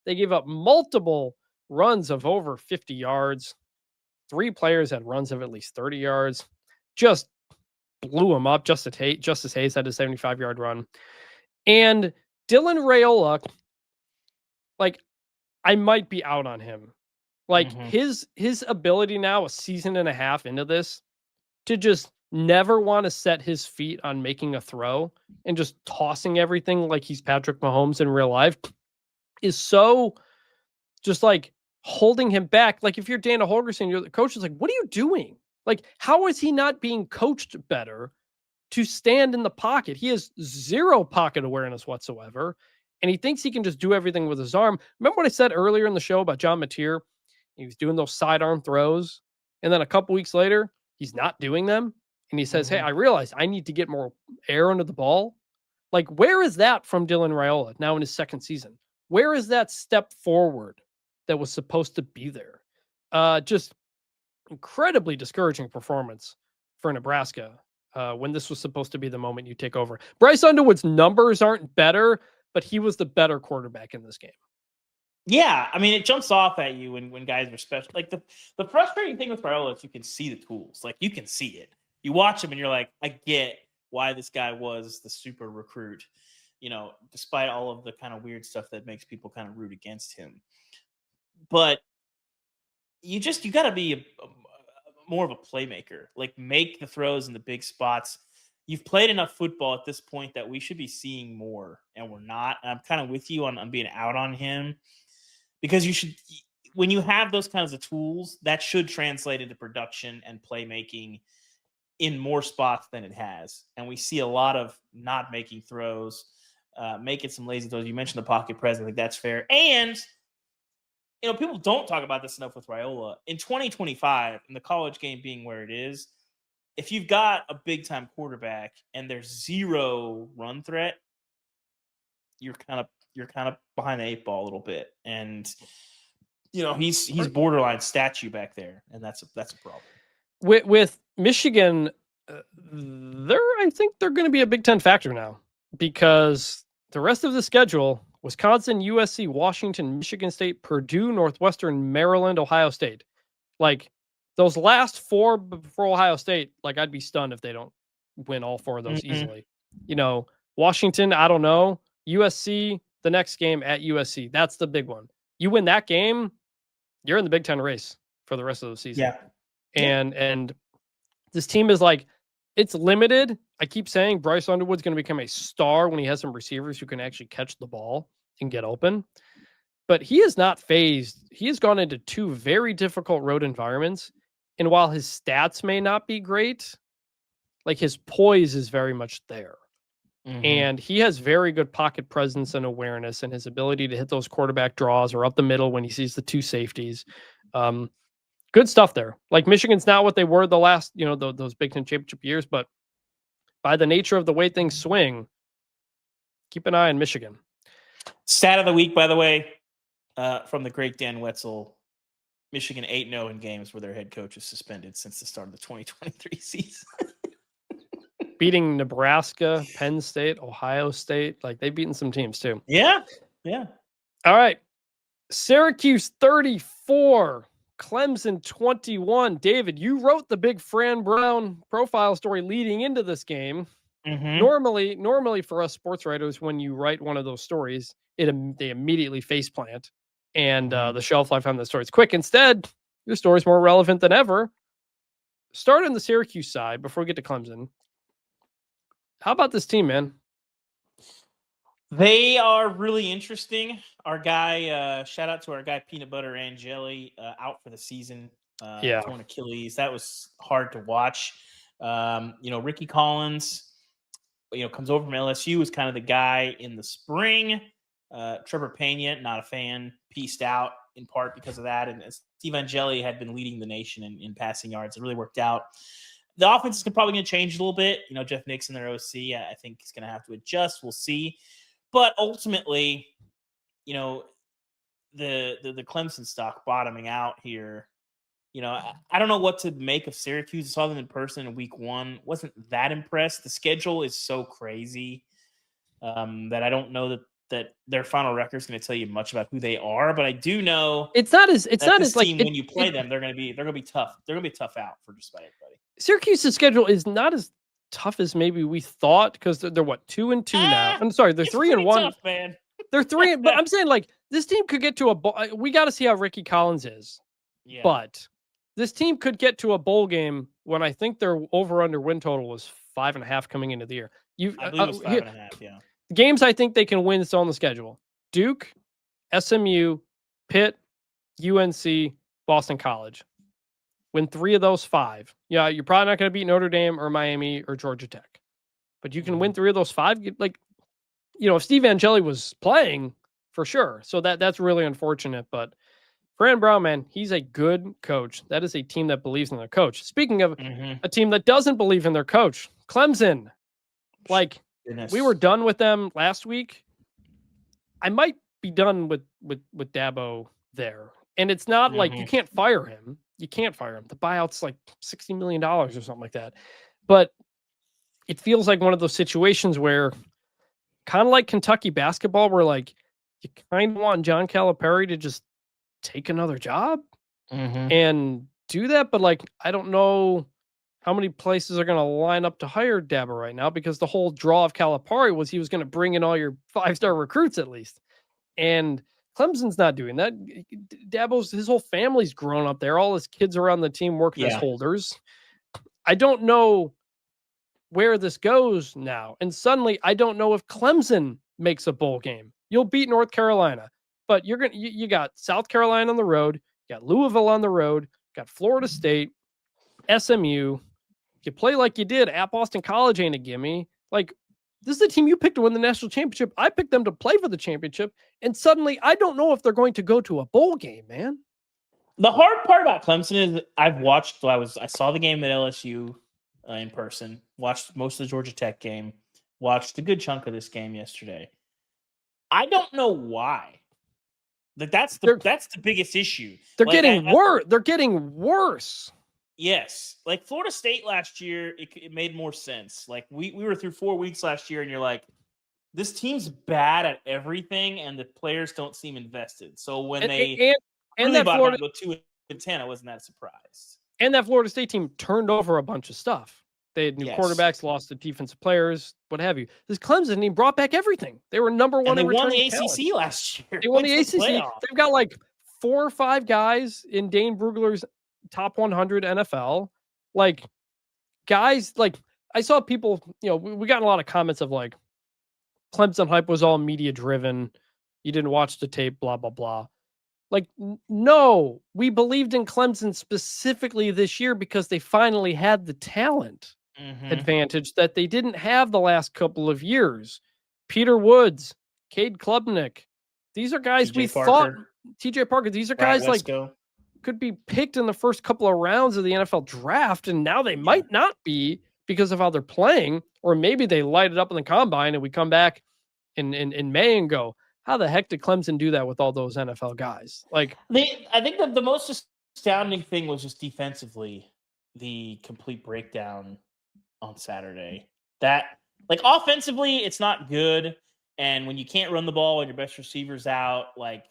They gave up multiple runs of over 50 yards. 3 players had runs of at least 30 yards. Just blew him up. Justice Hayes had a 75-yard run. And Dylan Raiola, like, I might be out on him. Like, his ability now, a season and a half into this, to just never want to set his feet on making a throw and just tossing everything like he's Patrick Mahomes in real life is so just, like, holding him back. Like, if you're Dana Holgorsen, you're the coach, is like, what are you doing? Like, how is he not being coached better to stand in the pocket? He has zero pocket awareness whatsoever, and he thinks he can just do everything with his arm. Remember what I said earlier in the show about John Mateer? He was doing those sidearm throws, and then a couple weeks later, he's not doing them, and he says, hey, I realized I need to get more air under the ball. Like, where is that from Dylan Raiola now in his second season? Where is that step forward that was supposed to be there? Just incredibly discouraging performance for Nebraska when this was supposed to be the moment you take over. Bryce Underwood's numbers aren't better, but he was the better quarterback in this game. Yeah, I mean, it jumps off at you when guys are special. Like, the frustrating thing with Raiola is you can see the tools. Like, you can see it. You watch him and you're like, I get why this guy was the super recruit, you know, despite all of the kind of weird stuff that makes people kind of root against him. But you got to be more of a playmaker. Like, make the throws in the big spots. You've played enough football at this point that we should be seeing more, and we're not. And I'm kind of with you on being out on him, because you should, when you have those kinds of tools, that should translate into production and playmaking in more spots than it has. And we see a lot of not making throws, making some lazy throws. You mentioned the pocket presence. I think that's fair. And, you know, people don't talk about this enough with Raiola. In 2025, and the college game being where it is, if you've got a big-time quarterback and there's zero run threat, you're kind of behind the 8 ball a little bit. And, you know, he's borderline statue back there, and that's a problem. With Michigan, I think they're going to be a Big Ten factor now, because the rest of the schedule: Wisconsin, USC, Washington, Michigan State, Purdue, Northwestern, Maryland, Ohio State. Like, those last 4 before Ohio State, like, I'd be stunned if they don't win all 4 of those easily. You know, Washington, I don't know. USC, the next game at USC, that's the big one. You win that game, you're in the Big Ten race for the rest of the season. Yeah. And this team is, like, It's limited. I keep saying Bryce Underwood's going to become a star when he has some receivers who can actually catch the ball and get open. But he is not phased. He has gone into 2 very difficult road environments. And while his stats may not be great, like his poise is very much there. Mm-hmm. And he has very good pocket presence and awareness, and his ability to hit those quarterback draws or up the middle when he sees the 2 safeties. Good stuff there. Like Michigan's not what they were the last, those Big Ten championship years, but by the nature of the way things swing, keep an eye on Michigan. Stat of the week, by the way, from the great Dan Wetzel, Michigan 8-0 in games where their head coach is suspended since the start of the 2023 season. Beating Nebraska, Penn State, Ohio State. Like, they've beaten some teams too. Yeah. All right. Syracuse 34, Clemson 21. David, you wrote the big Fran Brown profile story leading into this game. Mm-hmm. Normally for us sports writers, when you write one of those stories, they immediately faceplant, and the shelf life on the story is quick. Instead, your story is more relevant than ever. Start on the Syracuse side before we get to Clemson. How about this team, man? They are really interesting. Our guy, shout out to our guy, Peanut Butter and Jelly, out for the season. Torn Achilles. That was hard to watch. Ricky Collins, comes over from LSU, was kind of the guy in the spring. Trevor Pena, not a fan, pieced out in part because of that. And Steve Angeli had been leading the nation in passing yards. It really worked out. The offense is probably going to change a little bit. Jeff Nixon, their OC, I think he's going to have to adjust. We'll see. But ultimately, the Clemson stock bottoming out here. I don't know what to make of Syracuse. I saw them in person in week 1. Wasn't that impressed. The schedule is so crazy that I don't know that their final record is going to tell you much about who they are. But I do know it's not as team, when you play them, they're going to be tough. They're going to be tough out for just about everybody. Syracuse's schedule is not as tough as maybe we thought, because they're what, 2-2 now. I'm sorry, they're 3-1. Tough, man. They're 3, but I'm saying, like, this team could get to a bowl. We got to see how Ricky Collins is. Yeah. But this team could get to a bowl game when I think their over/under win total was 5.5 coming into the year. I believe it was 5.5. Yeah. Games I think they can win is on the schedule: Duke, SMU, Pitt, UNC, Boston College. Win 3 of those 5. Yeah, you're probably not going to beat Notre Dame or Miami or Georgia Tech, but you can win 3 of those 5. Like, if Steve Angeli was playing, for sure. So that's really unfortunate. But Fran Brown, man, he's a good coach. That is a team that believes in their coach. Speaking of a team that doesn't believe in their coach, Clemson. Like, we were done with them last week. I might be done with Dabo there. And it's not like you can't fire him. You can't fire him. The buyout's like $60 million or something like that. But it feels like one of those situations where, kind of like Kentucky basketball, where like you kind of want John Calipari to just take another job and do that. But like, I don't know how many places are going to line up to hire Dabo right now, because the whole draw of Calipari was he was going to bring in all your 5-star recruits at least. And Clemson's not doing that. Dabo's, his whole family's grown up there. All his kids are on the team working as holders. I don't know where this goes now. And suddenly, I don't know if Clemson makes a bowl game. You'll beat North Carolina, but you got South Carolina on the road, you got Louisville on the road, got Florida State, SMU. You play like you did at Boston College, ain't a gimme. Like, this is the team you picked to win the national championship. I picked them to play for the championship. And suddenly, I don't know if they're going to go to a bowl game, man. The hard part about Clemson is I saw the game at LSU in person, watched most of the Georgia Tech game, watched a good chunk of this game yesterday. I don't know why. That's the biggest issue. They're getting worse. They're getting worse. Yes. Like Florida State last year, it made more sense. Like we were through 4 weeks last year, and you're like, this team's bad at everything, and the players don't seem invested. So when they that Florida go 2-10, I wasn't that surprised. And that Florida State team turned over a bunch of stuff. They had new quarterbacks, lost the defensive players, what have you. This Clemson team brought back everything. They were number one. And they won the ACC last year. They won the ACC. They've got like 4 or 5 guys in Dane Brugler's top 100 NFL. Like, guys, like, I saw people, we got a lot of comments of like, Clemson hype was all media driven. You didn't watch the tape, blah, blah, blah. Like, no, we believed in Clemson specifically this year because they finally had the talent advantage that they didn't have the last couple of years. Peter Woods, Cade Klubnik. These are guys we thought, TJ Parker, these are guys like could be picked in the first couple of rounds of the NFL draft, and now they might not be because of how they're playing, or maybe they light it up in the combine and we come back in May and go, how the heck did Clemson do that with all those NFL guys? Like, I think that the most astounding thing was just defensively, the complete breakdown on Saturday. That, like, offensively, it's not good. And when you can't run the ball and your best receiver's out, like,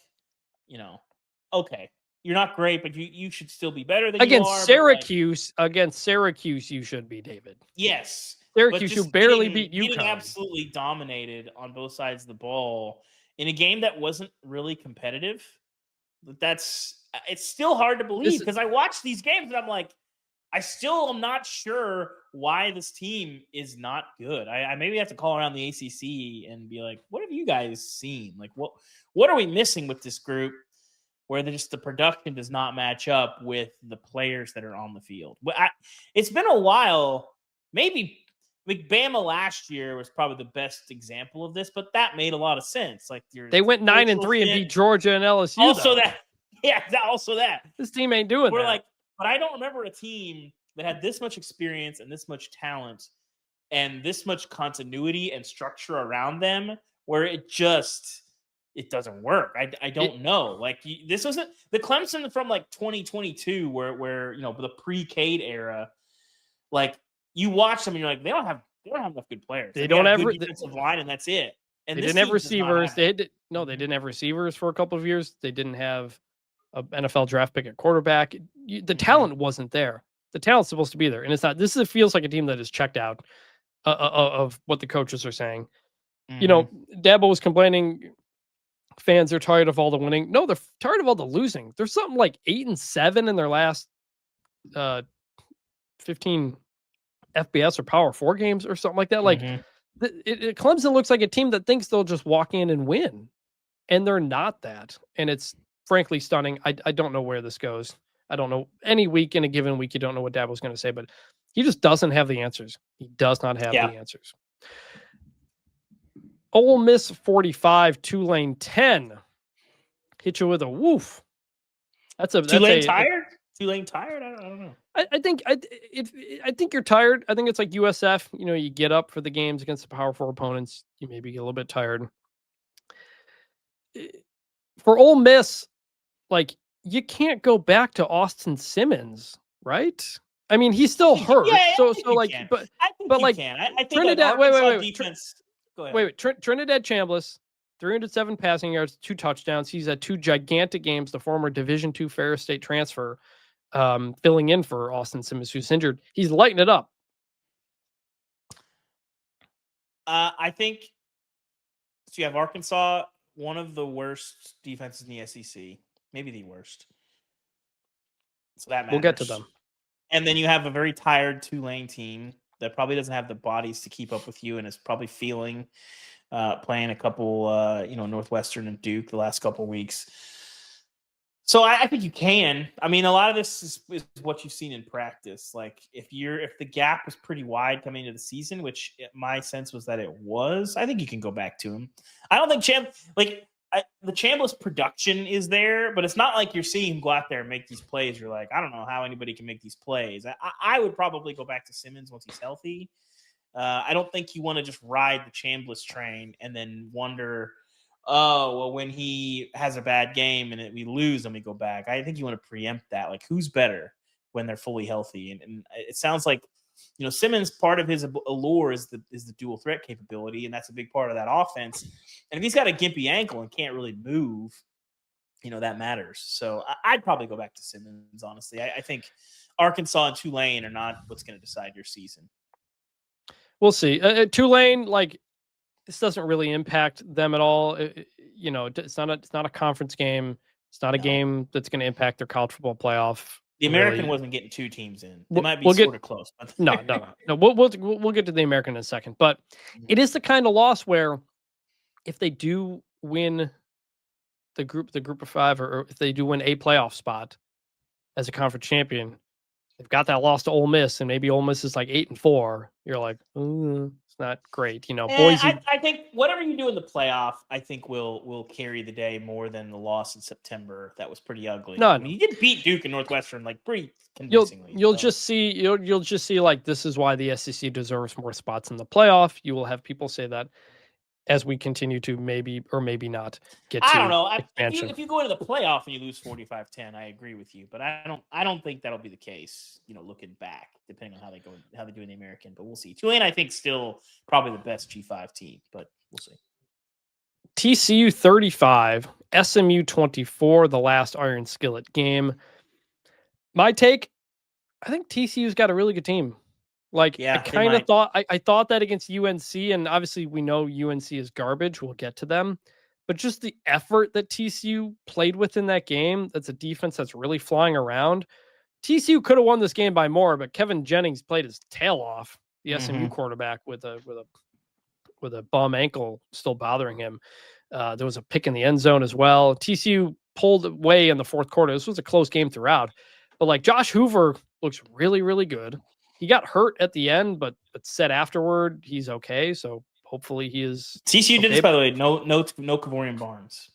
okay, you're not great, but you should still be better than you are. Syracuse, against Syracuse, you should be, David. Yes. Syracuse, who barely beat UConn. Getting absolutely dominated on both sides of the ball in a game that wasn't really competitive. It's still hard to believe because I watch these games and I'm like, I still am not sure why this team is not good. I maybe have to call around the ACC and be like, what have you guys seen? Like, what are we missing with this group where the production does not match up with the players that are on the field? It's been a while. Maybe Bama last year was probably the best example of this, but that made a lot of sense. Like, they went 9-3 and beat Georgia and LSU. Also that. This team ain't doing that. Like, but I don't remember a team that had this much experience and this much talent and this much continuity and structure around them where it doesn't work. I don't know. Like, this wasn't the Clemson from like 2022 where the pre-Cade era. Like, you watch them and you're like, they don't have enough good players. They don't have good defensive line, and that's it. And they didn't have receivers. They didn't have receivers for a couple of years. They didn't have an NFL draft pick at quarterback. The talent wasn't there. The talent's supposed to be there, and it's not. This feels like a team that is checked out of what the coaches are saying. Dabo was complaining. Fans are tired of all the winning. No, they're tired of all the losing. There's something like 8-7 in their last 15 FBS or Power 4 games or something like that. Like, Clemson looks like a team that thinks they'll just walk in and win, and they're not that. And it's frankly stunning. I don't know where this goes. I don't know. Any week in a given week, you don't know what Dabo's going to say, but he just doesn't have the answers. He does not have the answers. Ole Miss 45, Tulane 10. Hit you with a woof. Tulane tired? Tulane tired? I don't know. I think you're tired. I think it's like USF. You get up for the games against the Power 4 opponents. You maybe get a little bit tired. For Ole Miss, like, you can't go back to Austin Simmons, right? I mean, he's still hurt. Yeah, so like, but like, I think Trinidad. Like defense. Go ahead. Trinidad Chambless, 307 passing yards, 2 touchdowns. He's had 2 gigantic games. The former Division II Ferris State transfer, filling in for Austin Simmons, who's injured. He's lighting it up. I think so. You have Arkansas, one of the worst defenses in the SEC, maybe the worst. So that matters. We'll get to them. And then you have a very tired Tulane team that probably doesn't have the bodies to keep up with you and is probably feeling playing a couple, Northwestern and Duke the last couple weeks. So I think you can. I mean, a lot of this is what you've seen in practice. Like, if the gap was pretty wide coming into the season, which my sense was that it was, I think you can go back to him. I don't think the Chambless production is there, but it's not like you're seeing him go out there and make these plays. You're like, I don't know how anybody can make these plays. I would probably go back to Simmons once he's healthy. I don't think you want to just ride the Chambless train and then wonder, when he has a bad game and we lose, then we go back. I think you want to preempt that. Like, who's better when they're fully healthy? And it sounds like, Simmons, part of his allure is the dual threat capability, and that's a big part of that offense. And if he's got a gimpy ankle and can't really move, that matters. So I'd probably go back to Simmons, honestly. I think Arkansas and Tulane are not what's going to decide your season. We'll see. Tulane, like, this doesn't really impact them at all. It's not a conference game. It's not a game that's going to impact their college football playoff The American really, wasn't getting 2 teams in. They might be sort of close. But no. We'll get to the American in a second, but it is the kind of loss where if they do win the group of 5, or if they do win a playoff spot as a conference champion, they've got that loss to Ole Miss, and maybe Ole Miss is like 8-4. You're like, it's not great, Boise. I think whatever you do in the playoff, I think will carry the day more than the loss in September. That was pretty ugly. No, I mean, you did beat Duke and Northwestern like pretty convincingly. You'll just see like this is why the SEC deserves more spots in the playoff. You will have people say that as we continue to maybe or maybe not get to. I don't know. Expansion. If you go into the playoff and you lose 45-10, I agree with you, but I don't think that'll be the case. Looking back, depending on how they do in the American, but we'll see. Tulane, I think, still probably the best G5 team, but we'll see. TCU 35, SMU 24, the last Iron Skillet game. My take, I think TCU's got a really good team. Like, I kind of thought, I thought that against UNC, and obviously we know UNC is garbage. We'll get to them. But just the effort that TCU played with in that game, that's a defense that's really flying around. TCU could have won this game by more, but Kevin Jennings played his tail off, the SMU quarterback, with a bum ankle still bothering him. There was a pick in the end zone as well. TCU pulled away in the fourth quarter. This was a close game throughout. But like Josh Hoover looks really, really good. He got hurt at the end, but said afterward he's okay. So hopefully he is. TCU did this, by the way. No Kavorian Barnes.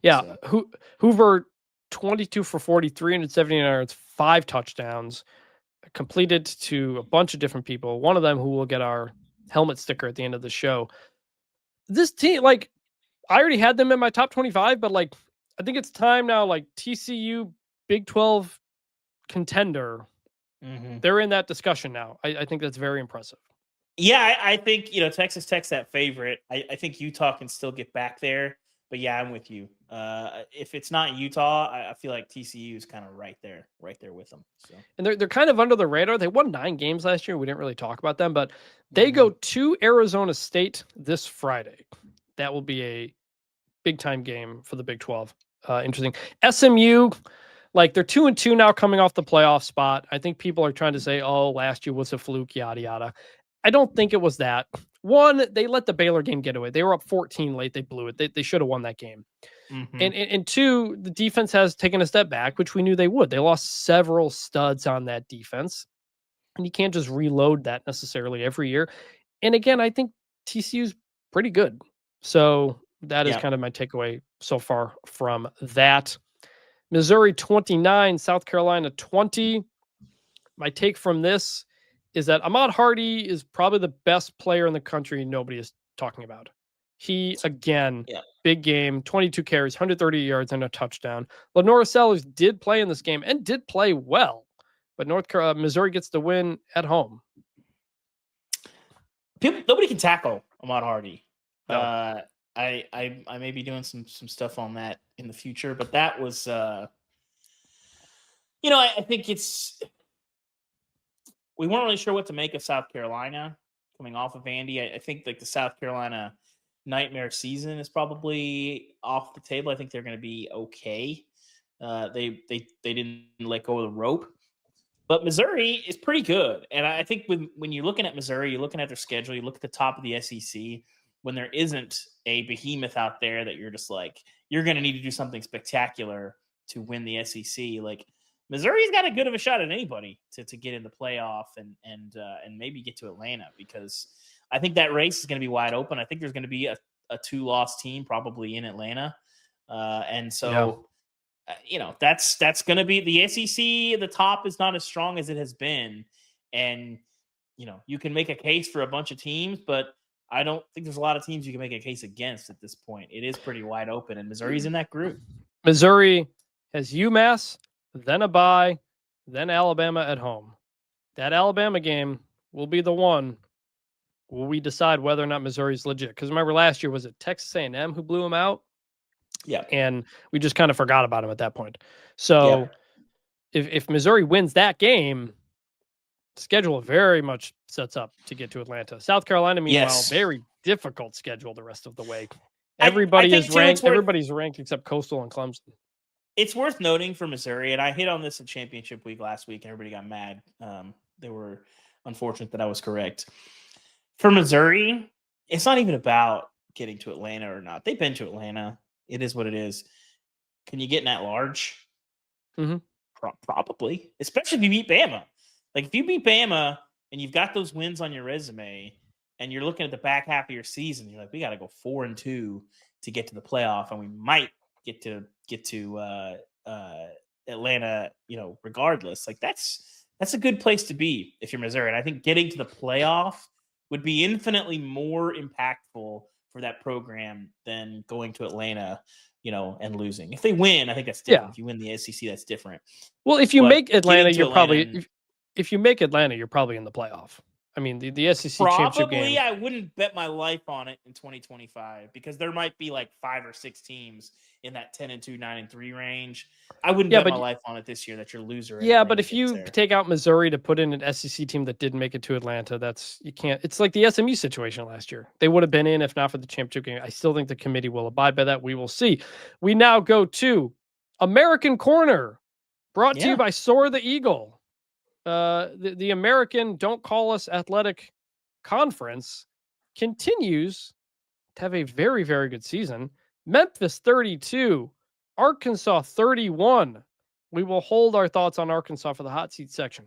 Yeah, so. Hoover 22 for 40, 379 yards, 5 touchdowns, completed to a bunch of different people. One of them who will get our helmet sticker at the end of the show. This team, like, I already had them in my top 25, but like, I think it's time now. Like TCU, Big 12 contender. They're in that discussion now. I think that's very impressive. Yeah, I think Texas Tech's that favorite. I think Utah can still get back there, but yeah, I'm with you. If it's not Utah, I feel like TCU is kind of right there with them. So. And they're kind of under the radar. They won 9 games last year. We didn't really talk about them, but they go to Arizona State this Friday. That will be a big time game for the Big 12. Interesting. SMU. Like, they're 2-2 now coming off the playoff spot. I think people are trying to say, oh, last year was a fluke, yada, yada. I don't think it was that. One, they let the Baylor game get away. They were up 14 late. They blew it. They should have won that game. And two, the defense has taken a step back, which we knew they would. They lost several studs on that defense. And you can't just reload that necessarily every year. And again, I think TCU's pretty good. So that is kind of my takeaway so far from that. Missouri 29, South Carolina 20. My take from this is that Ahmad Hardy is probably the best player in the country nobody is talking about. He, again, big game, 22 carries, 130 yards, and a touchdown. Lenora Sellers did play in this game and did play well, but Missouri gets the win at home. Nobody can tackle Ahmad Hardy. No. I may be doing some stuff on that in the future, but that was, I think we weren't really sure what to make of South Carolina coming off of Andy. I think like the South Carolina nightmare season is probably off the table. I think they're going to be okay. They didn't let go of the rope, but Missouri is pretty good. And I think when you're looking at Missouri, you're looking at their schedule, you look at the top of the SEC. When there isn't a behemoth out there that you're just like, you're going to need to do something spectacular to win the SEC. Like, Missouri's got a good of a shot at anybody to get in the playoff and maybe get to Atlanta, because I think that race is going to be wide open. I think there's going to be a 2-loss team probably in Atlanta. And so, that's going to be the SEC. The top is not as strong as it has been. And, you can make a case for a bunch of teams, but I don't think there's a lot of teams you can make a case against at this point. It is pretty wide open, and Missouri's in that group. Missouri has UMass, then a bye, then Alabama at home. That Alabama game will be the one where we decide whether or not Missouri's legit. Because remember, last year, was it Texas A&M who blew them out? Yeah. And we just kind of forgot about him at that point. So if Missouri wins that game, schedule very much sets up to get to Atlanta. South Carolina, meanwhile, very difficult schedule the rest of the way. Everybody is ranked. Everybody's ranked except Coastal and Clemson. It's worth noting for Missouri, and I hit on this in championship week last week, and everybody got mad. They were unfortunate that I was correct. For Missouri, it's not even about getting to Atlanta or not. They've been to Atlanta. It is what it is. Can you get in at large? Mm-hmm. Probably, especially if you beat Bama. Like if you beat Bama and you've got those wins on your resume, and you're looking at the back half of your season, you're like, we got to go 4-2 to get to the playoff, and we might get to Atlanta, regardless. Like that's a good place to be if you're Missouri. And I think getting to the playoff would be infinitely more impactful for that program than going to Atlanta, and losing. If they win, I think that's different. Yeah. If you win the SEC, that's different. Well, if you make Atlanta, you're probably if you make Atlanta, you're probably in the playoff. I mean, the SEC championship game. I wouldn't bet my life on it in 2025 because there might be like 5 or 6 teams in that 10-2, 9-3 range. I wouldn't bet my life on it this year that you're a loser. Yeah, but if you take out Missouri to put in an SEC team that didn't make it to Atlanta, you can't. It's like the SMU situation last year. They would have been in if not for the championship game. I still think the committee will abide by that. We will see. We now go to American Corner, brought to you by Soar the Eagle. The American Don't Call Us Athletic Conference continues to have a very, very good season. Memphis 32, Arkansas 31. We will hold our thoughts on Arkansas for the hot seat section.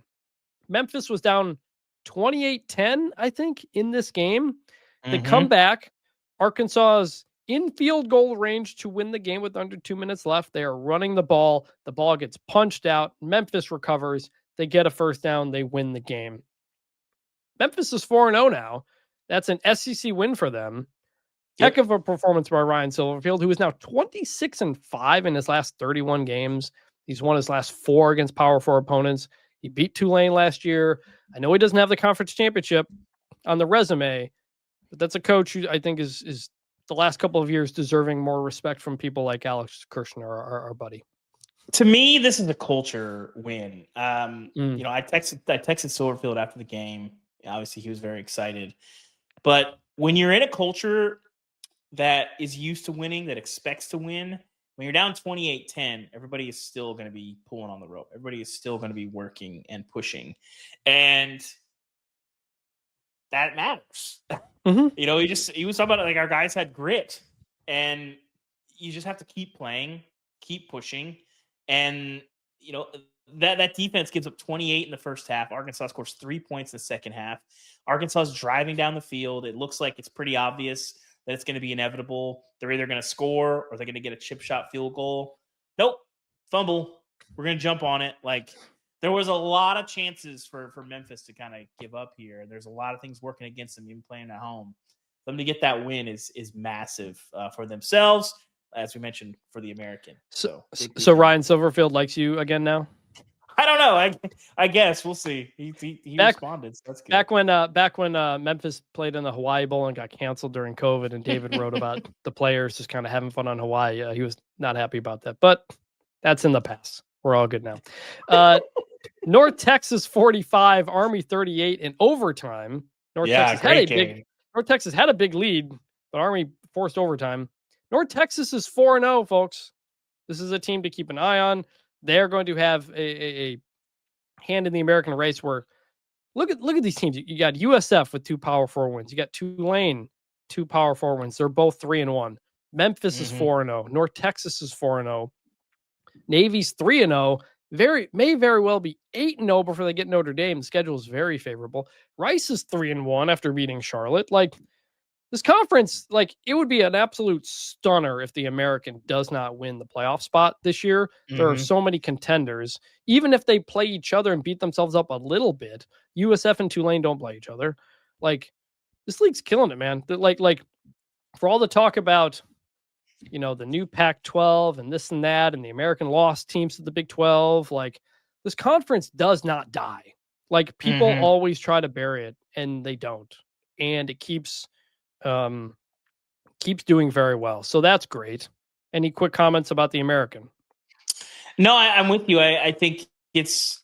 Memphis was down 28-10, I think, in this game. They come back. Arkansas is in field goal range to win the game with under 2 minutes left. They are running the ball. The ball gets punched out. Memphis recovers. They get a first down. They win the game. Memphis is 4-0 now. That's an SEC win for them. Heck of a performance by Ryan Silverfield, who is now 26-5 in his last 31 games. He's won his last 4 against Power 4 opponents. He beat Tulane last year. I know he doesn't have the conference championship on the resume, but that's a coach who I think is the last couple of years deserving more respect from people like Alex Kirshner, our buddy. To me, this is a culture win. I texted Silverfield after the game. Obviously, he was very excited. But when you're in a culture that is used to winning, that expects to win, when you're down 28-10, everybody is still going to be pulling on the rope. Everybody is still going to be working and pushing. And that matters. He was talking about like our guys had grit. And you just have to keep playing, keep pushing. And, that defense gives up 28 in the first half. Arkansas scores 3 points in the second half. Arkansas is driving down the field. It looks like it's pretty obvious that it's going to be inevitable. They're either going to score or they're going to get a chip shot field goal. Nope. Fumble. We're going to jump on it. Like, there was a lot of chances for Memphis to kind of give up here. There's a lot of things working against them, even playing at home. For them to get that win is massive for themselves, as we mentioned, for the American. So Ryan Silverfield likes you again now? I don't know. I guess we'll see. He responded. So that's good. Back when Memphis played in the Hawaii Bowl and got canceled during COVID, and David wrote about the players just kind of having fun on Hawaii. He was not happy about that, but that's in the past. We're all good now. North Texas 45, Army 38 in overtime. North Texas had a big lead, but Army forced overtime. North Texas is 4-0, folks. This is a team to keep an eye on. They're going to have a hand in the American race where look at these teams. You got USF with 2 Power 4 wins. You got Tulane, 2 Power 4 wins. They're both 3-1. Memphis is 4-0. North Texas is 4-0. Navy's 3-0. May very well be 8-0 before they get Notre Dame. The schedule is very favorable. Rice is 3-1 after beating Charlotte. Like, this conference, like, it would be an absolute stunner if the American does not win the playoff spot this year. There are so many contenders. Even if they play each other and beat themselves up a little bit, USF and Tulane don't play each other. Like, this league's killing it, man. Like for all the talk about, the new Pac-12 and this and that, and the American lost teams to the Big 12, like, this conference does not die. Like, people always try to bury it, and they don't. And it keeps doing very well. So that's great. Any quick comments about the American? No, I'm with you. I think it's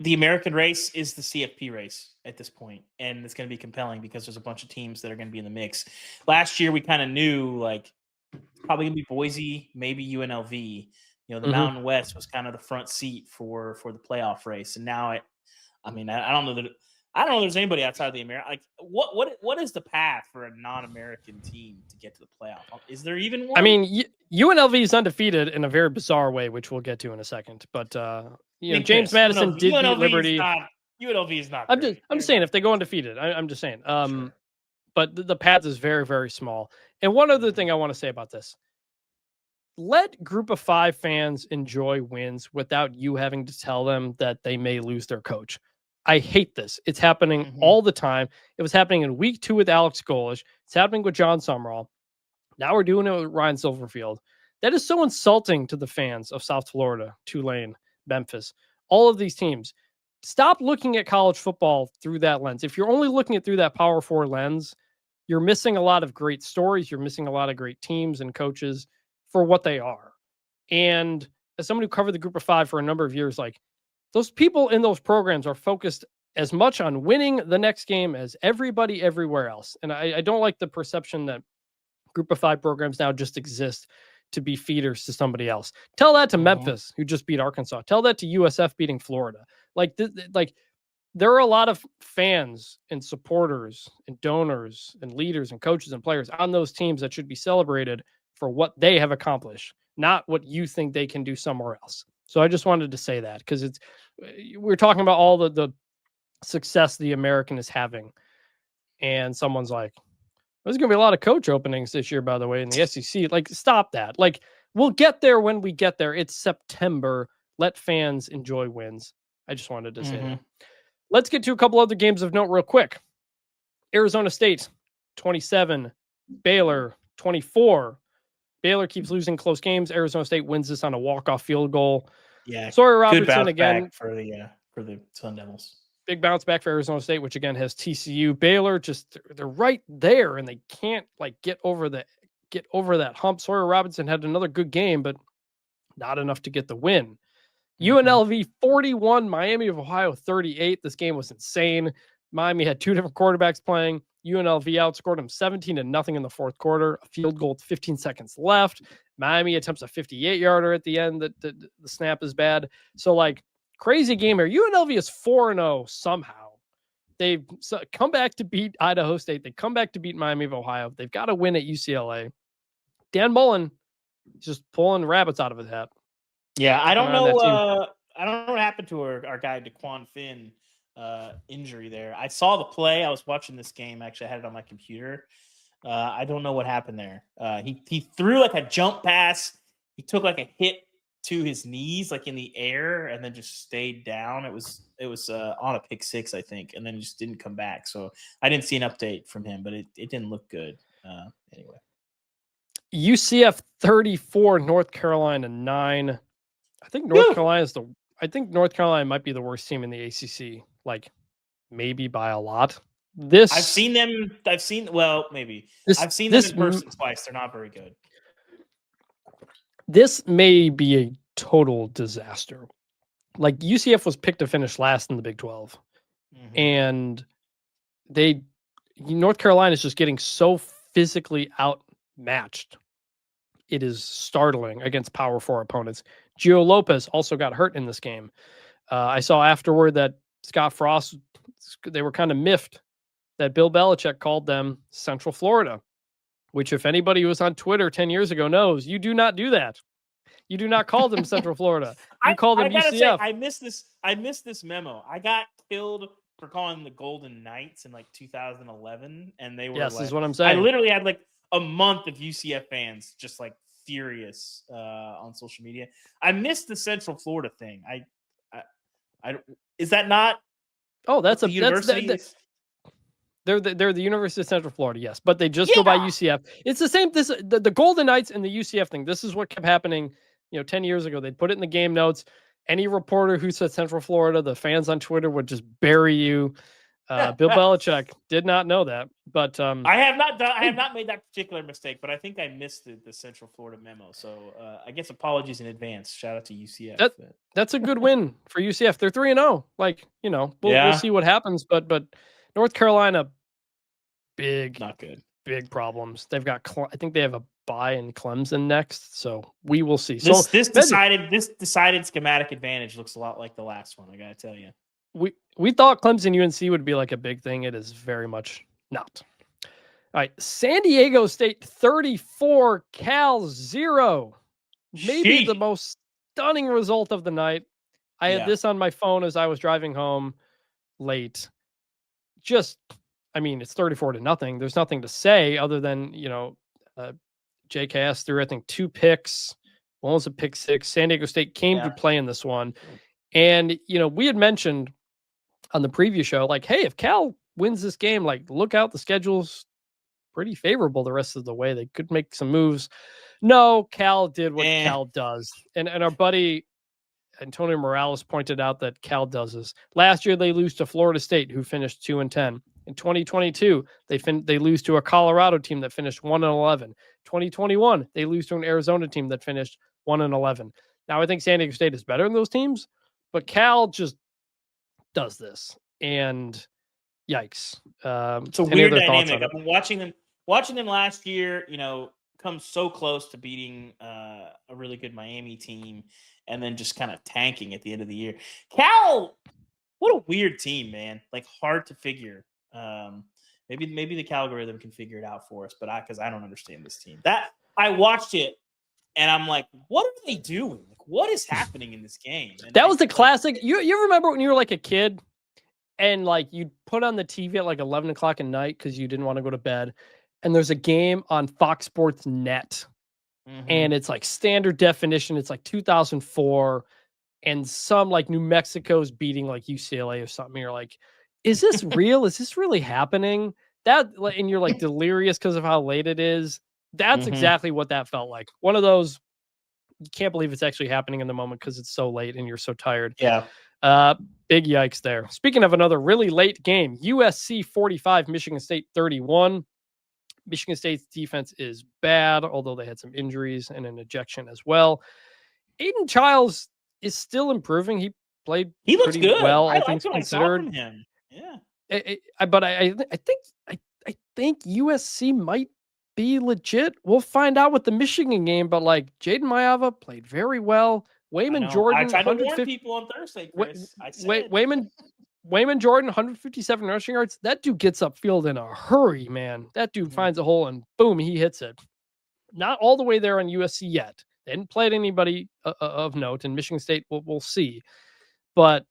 the American race is the CFP race at this point, and it's going to be compelling because there's a bunch of teams that are going to be in the mix. Last year, we kind of knew, like, probably going to be Boise, maybe UNLV, the Mountain West was kind of the front seat for the playoff race. And now I don't know that I don't know if there's anybody outside of the America. Like what is the path for a non-American team to get to the playoff? Is there even one? I mean, UNLV is undefeated in a very bizarre way, which we'll get to in a second. But James Madison did beat Liberty. UNLV is not. I'm just saying if they go undefeated. I'm just saying. Sure. But the path is very, very small. And one other thing I want to say about this: let Group of 5 fans enjoy wins without you having to tell them that they may lose their coach. I hate this. It's happening all the time. It was happening in week 2 with Alex Golesh. It's happening with John Summerall. Now we're doing it with Ryan Silverfield. That is so insulting to the fans of South Florida, Tulane, Memphis, all of these teams. Stop looking at college football through that lens. If you're only looking at through that Power 4 lens, you're missing a lot of great stories. You're missing a lot of great teams and coaches for what they are. And as someone who covered the Group of 5 for a number of years, like, those people in those programs are focused as much on winning the next game as everybody everywhere else. And I don't like the perception that Group of 5 programs now just exist to be feeders to somebody else. Tell that to Memphis, who just beat Arkansas. Tell that to USF beating Florida. Like there are a lot of fans and supporters and donors and leaders and coaches and players on those teams that should be celebrated for what they have accomplished, not what you think they can do somewhere else. So I just wanted to say that because we're talking about all the success the American is having. And someone's like, there's going to be a lot of coach openings this year, by the way, in the SEC. Like, stop that. Like, we'll get there when we get there. It's September. Let fans enjoy wins. I just wanted to say that. Let's get to a couple other games of note real quick. Arizona State, 27. Baylor, 24. Baylor keeps losing close games. Arizona State wins this on a walk-off field goal. Yeah. Sawyer Robertson again for the Sun Devils. Big bounce back for Arizona State, which again has TCU. Baylor they're right there and they can't get over that hump. Sawyer Robinson had another good game, but not enough to get the win. UNLV 41, Miami of Ohio 38. This game was insane. Miami had 2 different quarterbacks playing. UNLV outscored them 17-0 in the fourth quarter. A field goal with 15 seconds left. Miami attempts a 58-yarder at the end. The snap is bad. So, crazy game here. UNLV is 4-0 somehow. They've come back to beat Idaho State. They come back to beat Miami of Ohio. They've got to win at UCLA. Dan Mullen is just pulling rabbits out of his hat. Yeah, I don't know. I don't know what happened to our guy DeQuan Finn. Injury there. I saw the play. I was watching this game. Actually, I had it on my computer. I don't know what happened there. He threw a jump pass. He took a hit to his knees, in the air, and then just stayed down. It was on a pick 6, I think, and then just didn't come back. So I didn't see an update from him, but it didn't look good. Anyway, UCF 34, North Carolina 9. I think North Carolina might be the worst team in the ACC. Maybe by a lot. Maybe. I've seen them in person twice. They're not very good. This may be a total disaster. UCF was picked to finish last in the Big 12. And North Carolina is just getting so physically outmatched. It is startling against Power 4 opponents. Gio Lopez also got hurt in this game. I saw afterward that Scott Frost, they were kind of miffed that Bill Belichick called them Central Florida, which if anybody who was on Twitter 10 years ago knows, you do not do that. You do not call them Central Florida. You call them UCF. Say, I missed this memo. I got killed for calling them the Golden Knights in 2011, and they were this is what I'm saying. I literally had a month of UCF fans just furious on social media. I missed the Central Florida thing. I is that not? Oh, that's a university. They're the University of Central Florida, yes, but they just go by UCF. It's the same. The Golden Knights and the UCF thing. This is what kept happening. 10 years ago, they'd put it in the game notes. Any reporter who said Central Florida, the fans on Twitter would just bury you. Bill Belichick did not know that, but I have not made that particular mistake, but I think I missed the Central Florida memo. So I guess apologies in advance. Shout out to UCF. That's a good win for UCF. They're 3-0. We'll see what happens, but North Carolina, big, not good. big problems. They've got, I think they have a bye in Clemson next, so we will see. This decided schematic advantage looks a lot like the last one. I gotta tell you, we thought Clemson UNC would be like a big thing. It is very much not. All right, San Diego State 34, Cal 0. Maybe the most stunning result of the night. I had this on my phone as I was driving home late. Just, I mean, it's 34-0. There's nothing to say other than, JKS threw, I think, 2 picks. One was a pick 6. San Diego State came to play in this one. And, we had mentioned on the preview show, like, hey, if Cal wins this game, like, look out, the schedule's pretty favorable the rest of the way. They could make some moves. No, Cal did what Cal does. And our buddy Antonio Morales pointed out that Cal does this. Last year, they lose to Florida State, who finished 2-10. In 2022, they lose to a Colorado team that finished 1-11. 2021, they lose to an Arizona team that finished 1-11. Now, I think San Diego State is better than those teams, but Cal just does this. And yikes. It's a weird dynamic. I've been watching them last year, come so close to beating a really good Miami team and then just kind of tanking at the end of the year. Cal, what a weird team, man. Like, hard to figure. Maybe the Cal algorithm can figure it out for us, but because I don't understand this team. That I watched it and I'm like, what are they doing? Like, what is happening in this game? And that was the classic. You remember when you were like a kid and like you'd put on the TV at like 11 o'clock at night because you didn't want to go to bed, and there's a game on Fox Sports Net. And it's like standard definition. It's like 2004, and some like New Mexico's beating like UCLA or something. You're like, is this real? Is this really happening? And you're like delirious because of how late it is. That's exactly what that felt like. One of those, you can't believe it's actually happening in the moment because it's so late and you're so tired. Yeah. Big yikes there. Speaking of another really late game, USC 45, Michigan State 31. Michigan State's defense is bad, although they had some injuries and an ejection as well. Aiden Childs is still improving. He played looks pretty good. well, I think, considered. From him. Yeah. But I think USC might be legit. We'll find out with the Michigan game, but like Jaden Mayava played very well. Wayman Jordan. I tried to warn people on Thursday, Chris. Wayman Jordan, 157 rushing yards. That dude gets upfield in a hurry, man. That dude finds a hole and boom, he hits it. Not all the way there on USC yet. They hadn't played anybody of note, and Michigan State we'll see. But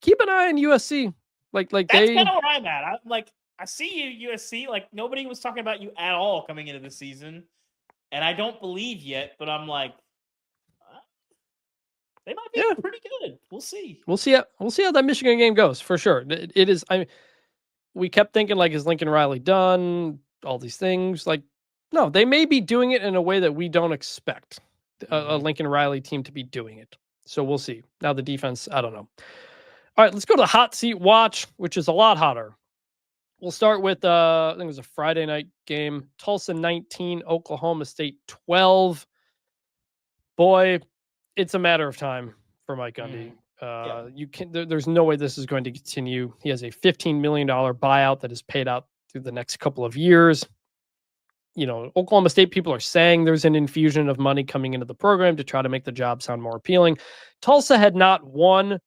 keep an eye on USC. That's kind of where I'm at. I see you, USC. Like, nobody was talking about you at all coming into the season, and I don't believe yet. But I'm like, they might be pretty good. We'll see. We'll see how that Michigan game goes for sure. It is. We kept thinking like, is Lincoln Riley done? All these things. Like, no, they may be doing it in a way that we don't expect a Lincoln Riley team to be doing it. So we'll see. Now the defense, I don't know. All right, let's go to Hot Seat Watch, which is a lot hotter. We'll start with I think it was a Friday night game. Tulsa 19, Oklahoma State 12. Boy, it's a matter of time for Mike Gundy. There's no way this is going to continue. He has a $15 million buyout that is paid out through the next couple of years. Oklahoma State people are saying there's an infusion of money coming into the program to try to make the job sound more appealing. Tulsa had not won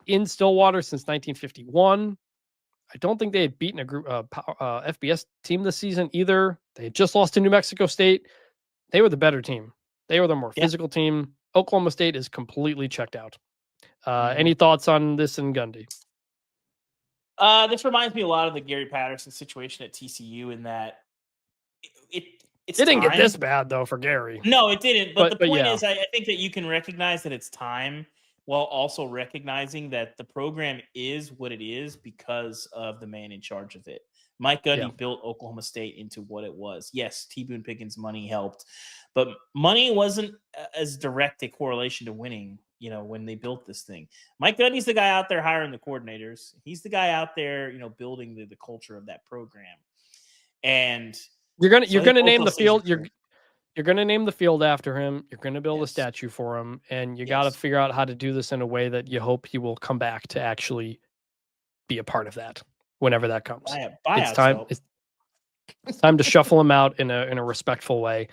in Stillwater since 1951. I don't think they had beaten a group FBS team this season either. They had just lost to New Mexico State. They were the better team. They were the more physical team. Oklahoma State is completely checked out. Any thoughts on this and Gundy? This reminds me a lot of the Gary Patterson situation at TCU in that it didn't get this bad, though, for Gary. No, it didn't. But the point is, I think that you can recognize that it's time while also recognizing that the program is what it is because of the man in charge of it. Mike Gundy built Oklahoma State into what it was. Yes, T. Boone Pickens' money helped, but money wasn't as direct a correlation to winning, when they built this thing. Mike Gundy's the guy out there hiring the coordinators. He's the guy out there, building the culture of that program. And you're gonna name the field. You're going to name the field after him. You're going to build a statue for him, and you got to figure out how to do this in a way that you hope he will come back to actually be a part of that. whenever that comes. It's time. It's time to shuffle him out in a respectful way.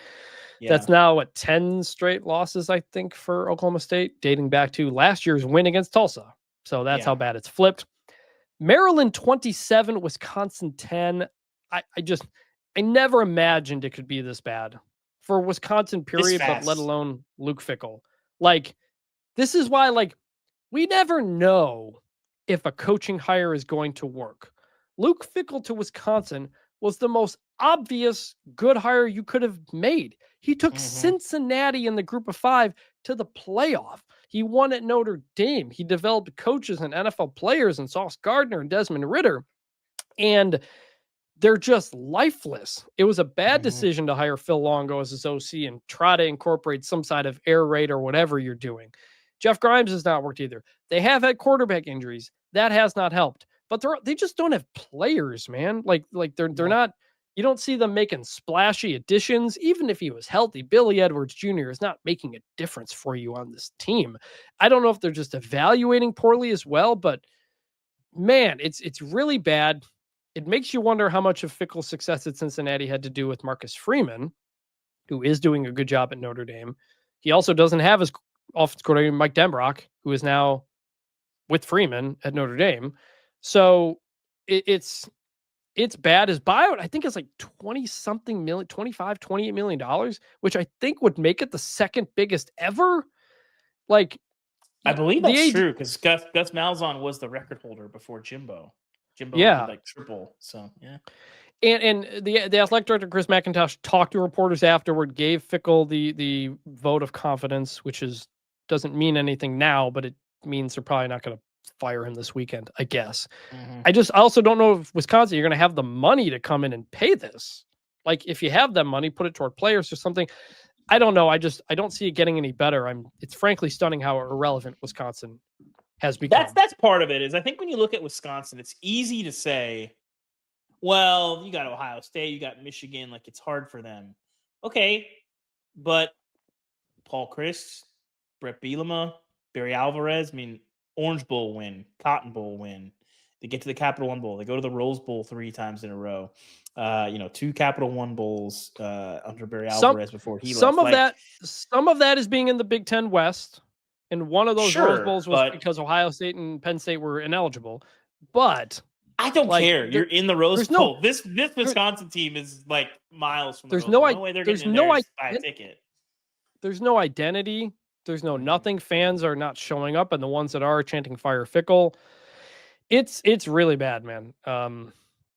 Yeah. That's now 10 straight losses, I think, for Oklahoma State, dating back to last year's win against Tulsa. So that's how bad it's flipped. Maryland 27, Wisconsin 10. I never imagined it could be this bad for Wisconsin, period, but let alone Luke Fickell. Like, this is why, like, we never know if a coaching hire is going to work. Luke Fickell to Wisconsin was the most obvious good hire you could have made. He took Cincinnati in the group of 5 to the playoff. He won at Notre Dame. He developed coaches and NFL players and Sauce Gardner and Desmond Ridder. And they're just lifeless. It was a bad decision to hire Phil Longo as his OC and try to incorporate some side of air raid or whatever you're doing. Jeff Grimes has not worked either. They have had quarterback injuries. That has not helped. But they just don't have players, man. Like they're not. You don't see them making splashy additions. Even if he was healthy, Billy Edwards Jr. is not making a difference for you on this team. I don't know if they're just evaluating poorly as well, but man, it's really bad. It makes you wonder how much of Fickell's success at Cincinnati had to do with Marcus Freeman, who is doing a good job at Notre Dame. He also doesn't have his offensive coordinator, Mike Denbrock, who is now with Freeman at Notre Dame. So it's bad. His buyout, I think, is like 20-something million, $28 million, which I think would make it the second biggest ever. Like, I believe that's true because Gus Malzahn was the record holder before Jimbo. Jimbo did like triple. So yeah. And the athletic director Chris McIntosh talked to reporters afterward, gave Fickell the vote of confidence, which doesn't mean anything now, but it means they're probably not going to fire him this weekend, I guess. I also don't know if Wisconsin, you're going to have the money to come in and pay this. Like, if you have that money, put it toward players or something. I don't know. I don't see it getting any better. It's frankly stunning how irrelevant Wisconsin has become. That's part of it. Is I think when you look at Wisconsin, it's easy to say, well, you got Ohio State, you got Michigan, like it's hard for them. Okay, but Paul Chryst, Brett Bielema, Barry Alvarez, I mean, Orange Bowl win, Cotton Bowl win. They get to the Capital One Bowl. They go to the Rose Bowl 3 times in a row. 2 Capital One Bowls under Barry Alvarez before he left. Some of that is being in the Big Ten West, and one of those Rose Bowls was because Ohio State and Penn State were ineligible. But I don't care. You're in the Rose Bowl. This Wisconsin team is like miles from the Rose Bowl. No way they're getting in there to buy a ticket. There's no identity. There's no nothing. Fans are not showing up, and the ones that are chanting "Fire Fickell." It's really bad, man.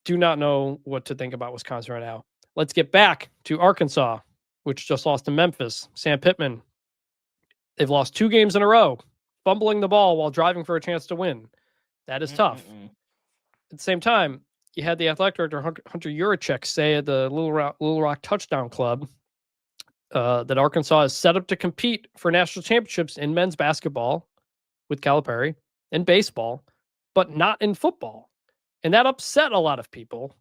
Do not know what to think about Wisconsin right now. Let's get back to Arkansas, which just lost to Memphis. Sam Pittman. They've lost 2 games in a row, fumbling the ball while driving for a chance to win. That is tough. At the same time, you had the athletic director Hunter Yurachek say at the Little Rock Touchdown Club that Arkansas is set up to compete for national championships in men's basketball with Calipari and baseball, but not in football. And that upset a lot of people,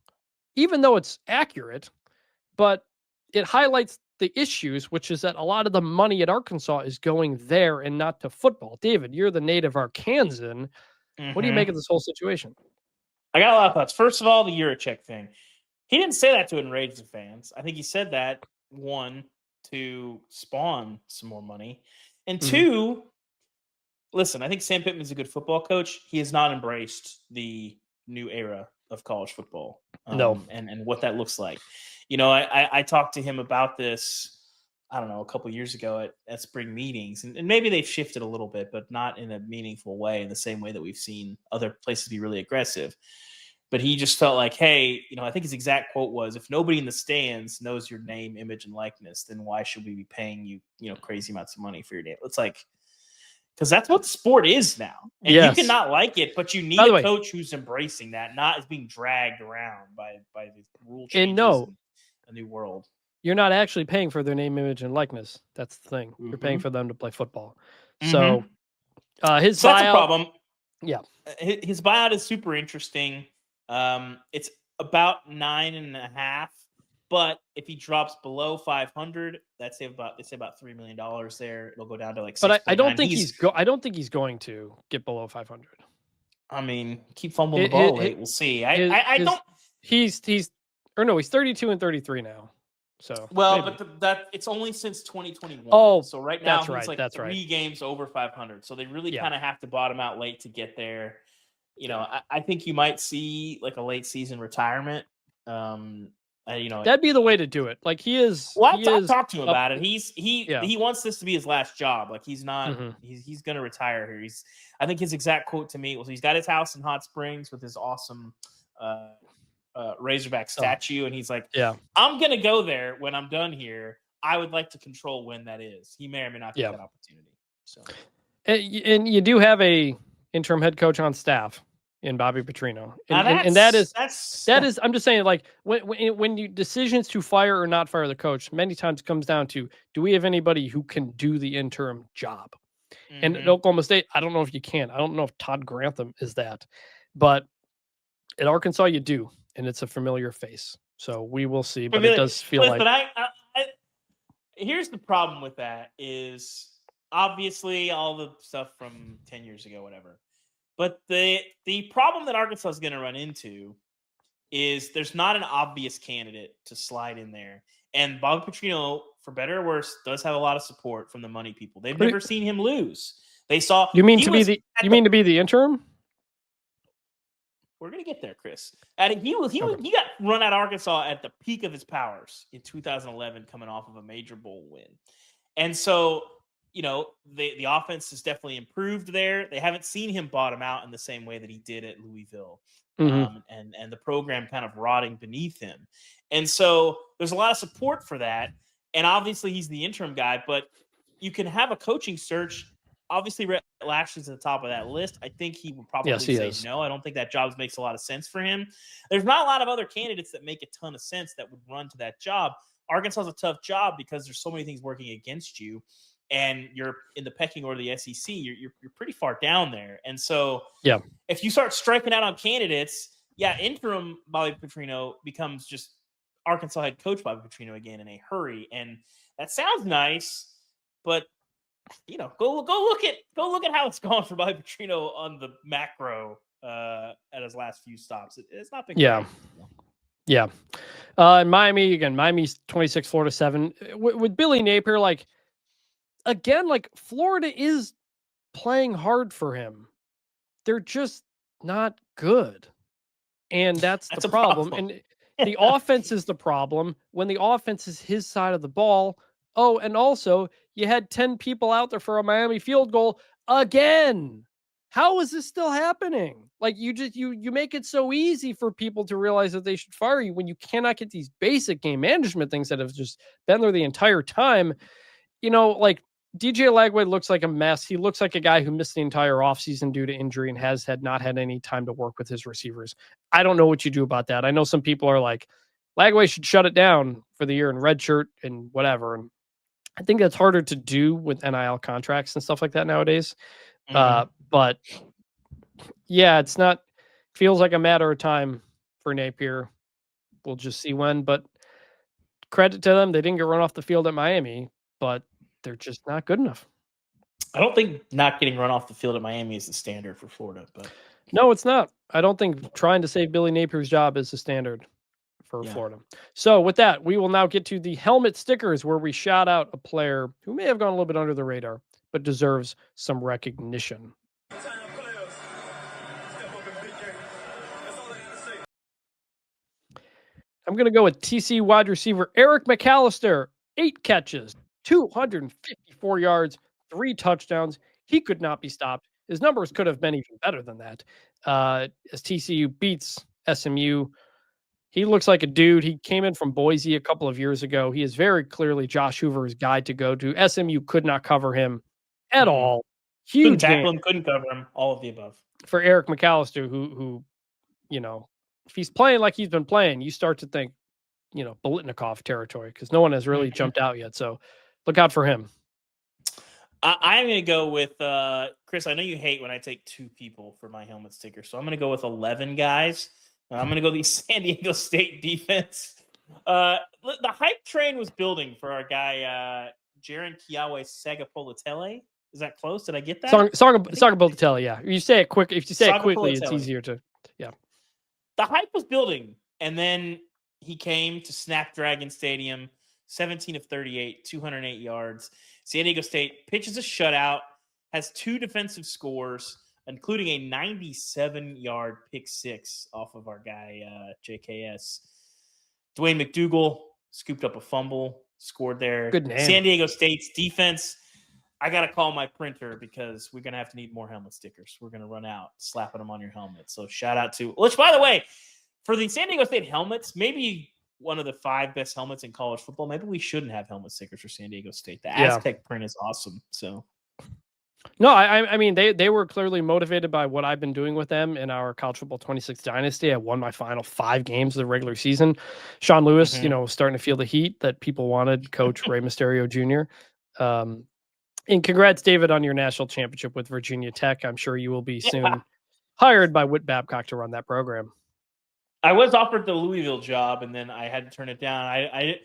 even though it's accurate, but it highlights the issues, which is that a lot of the money at Arkansas is going there and not to football. David, you're the native Arkansan. What do you make of this whole situation? I got a lot of thoughts. First of all, the Yurachek thing. He didn't say that to enrage the fans. I think he said that, 1, to spawn some more money. And 2, listen, I think Sam Pittman's a good football coach. He has not embraced the new era of college football. And what that looks like. I talked to him about this, I don't know, a couple years ago at spring meetings. And maybe they've shifted a little bit, but not in a meaningful way, in the same way that we've seen other places be really aggressive. But he just felt like, hey, I think his exact quote was, if nobody in the stands knows your name, image, and likeness, then why should we be paying you, crazy amounts of money for your name? It's like, because that's what the sport is now. And you cannot like it, but you need a coach who's embracing that, not as being dragged around by the rule changes and a new world. You're not actually paying for their name, image, and likeness. That's the thing. You're paying for them to play football. So that's a problem. Yeah. His buyout is super interesting. It's about 9.5, but if he drops below 500, they say about $3 million there. It'll go down to like. But I don't think I don't think he's going to get below 500. I mean, keep fumbling the ball late. We'll see. I don't. He's 32 and 33 now. So but it's only since 2021. Oh, so right now he's right, like three games over 500. So they really kind of have to bottom out late to get there. You know, I think you might see like a late season retirement. That'd be the way to do it. Like he is. Well, I've talked to him about it. He wants this to be his last job. Like he's not. He's going to retire here. I think his exact quote to me was, he's got his house in Hot Springs with his awesome Razorback statue, and he's like, I'm going to go there when I'm done here. I would like to control when that is. He may or may not get that opportunity. So, and you do have a interim head coach on staff in Bobby Petrino, and that is I'm just saying, like when you decisions to fire or not fire the coach, many times comes down to, do we have anybody who can do the interim job? And at Oklahoma State, I don't know if you can. I don't know if Todd Grantham is that, but at Arkansas you do, and it's a familiar face. So we will see, but it does feel like. But here's the problem with that is obviously all the stuff from 10 years ago, whatever. But the problem that Arkansas is going to run into is there's not an obvious candidate to slide in there. And Bobby Petrino, for better or worse, does have a lot of support from the money people. They've never seen him lose. They saw. You mean to be the interim? We're gonna get there, Chris. He got run out of Arkansas at the peak of his powers in 2011, coming off of a major bowl win, and so. You know, the offense has definitely improved there. They haven't seen him bottom out in the same way that he did at Louisville, and the program kind of rotting beneath him. And so there's a lot of support for that. And obviously he's the interim guy, but you can have a coaching search. Obviously Rhett Lashley's at the top of that list. I think he would probably say no. I don't think that job makes a lot of sense for him. There's not a lot of other candidates that make a ton of sense that would run to that job. Arkansas is a tough job because there's so many things working against you. And you're in the pecking order of the SEC, you're pretty far down there. And so if you start striking out on candidates, interim Bobby Petrino becomes just Arkansas head coach Bobby Petrino again in a hurry. And that sounds nice, but you know, go look at how it's gone for Bobby Petrino on the macro at his last few stops. It's not been great. Yeah. Miami, again, Miami's 26, Florida 7. With Billy Napier, like, again, like Florida is playing hard for him. They're just not good. And that's the problem. And the offense is the problem. When the offense is his side of the ball. Oh, and also you had 10 people out there for a Miami field goal again. How is this still happening? Like you make it so easy for people to realize that they should fire you when you cannot get these basic game management things that have just been there the entire time. You know, like DJ Lagway looks like a mess. He looks like a guy who missed the entire offseason due to injury and has not had any time to work with his receivers. I don't know what you do about that. I know some people are like, Lagway should shut it down for the year in redshirt and whatever. And I think that's harder to do with NIL contracts and stuff like that nowadays. But yeah, feels like a matter of time for Napier. We'll just see when, but credit to them. They didn't get run off the field at Miami, but they're just not good enough. I don't think not getting run off the field at Miami is the standard for Florida, but no, it's not. I don't think trying to save Billy Napier's job is the standard for Florida. So with that, we will now get to the helmet stickers, where we shout out a player who may have gone a little bit under the radar, but deserves some recognition. I'm going to go with TCU wide receiver Eric McAllister. 8 catches, 254 yards, 3 touchdowns. He could not be stopped. His numbers could have been even better than that. As TCU beats SMU, he looks like a dude. He came in from Boise a couple of years ago. He is very clearly Josh Hoover's guy to go to. SMU could not cover him at all. Huge couldn't tackle him, couldn't cover him. All of the above. For Eric McAllister, who, you know, if he's playing like he's been playing, you start to think, you know, Bolitnikov territory, because no one has really jumped out yet. So look out for him. I'm going to go with Chris. I know you hate when I take 2 people for my helmet sticker, so I'm going to go with 11 guys. I'm going to go the San Diego State defense. The hype train was building for our guy, Jaron Kiawe Segapolatele. Is that close? Did I get that? Songabultatelli, yeah. You say it quick. If you say it quickly, it's easier to, yeah. The hype was building, and then he came to Snapdragon Stadium, 17 of 38, 208 yards. San Diego State pitches a shutout, has 2 defensive scores, including a 97-yard pick six off of our guy, JKS. Dwayne McDougal scooped up a fumble, scored there. Good name. San Diego State's defense, I got to call my printer because we're going to have to need more helmet stickers. We're going to run out slapping them on your helmet. So shout out to, which by the way, for the San Diego State helmets, maybe one of the 5 best helmets in college football. Maybe we shouldn't have helmet stickers for San Diego State. The Aztec print is awesome. So, no, I mean they were clearly motivated by what I've been doing with them in our College Football 26 dynasty. I won my final 5 games of the regular season. Sean Lewis, starting to feel the heat that people wanted. Coach Rey Mysterio Jr. And congrats, David, on your national championship with Virginia Tech. I'm sure you will be soon hired by Whit Babcock to run that program. I was offered the Louisville job, and then I had to turn it down. I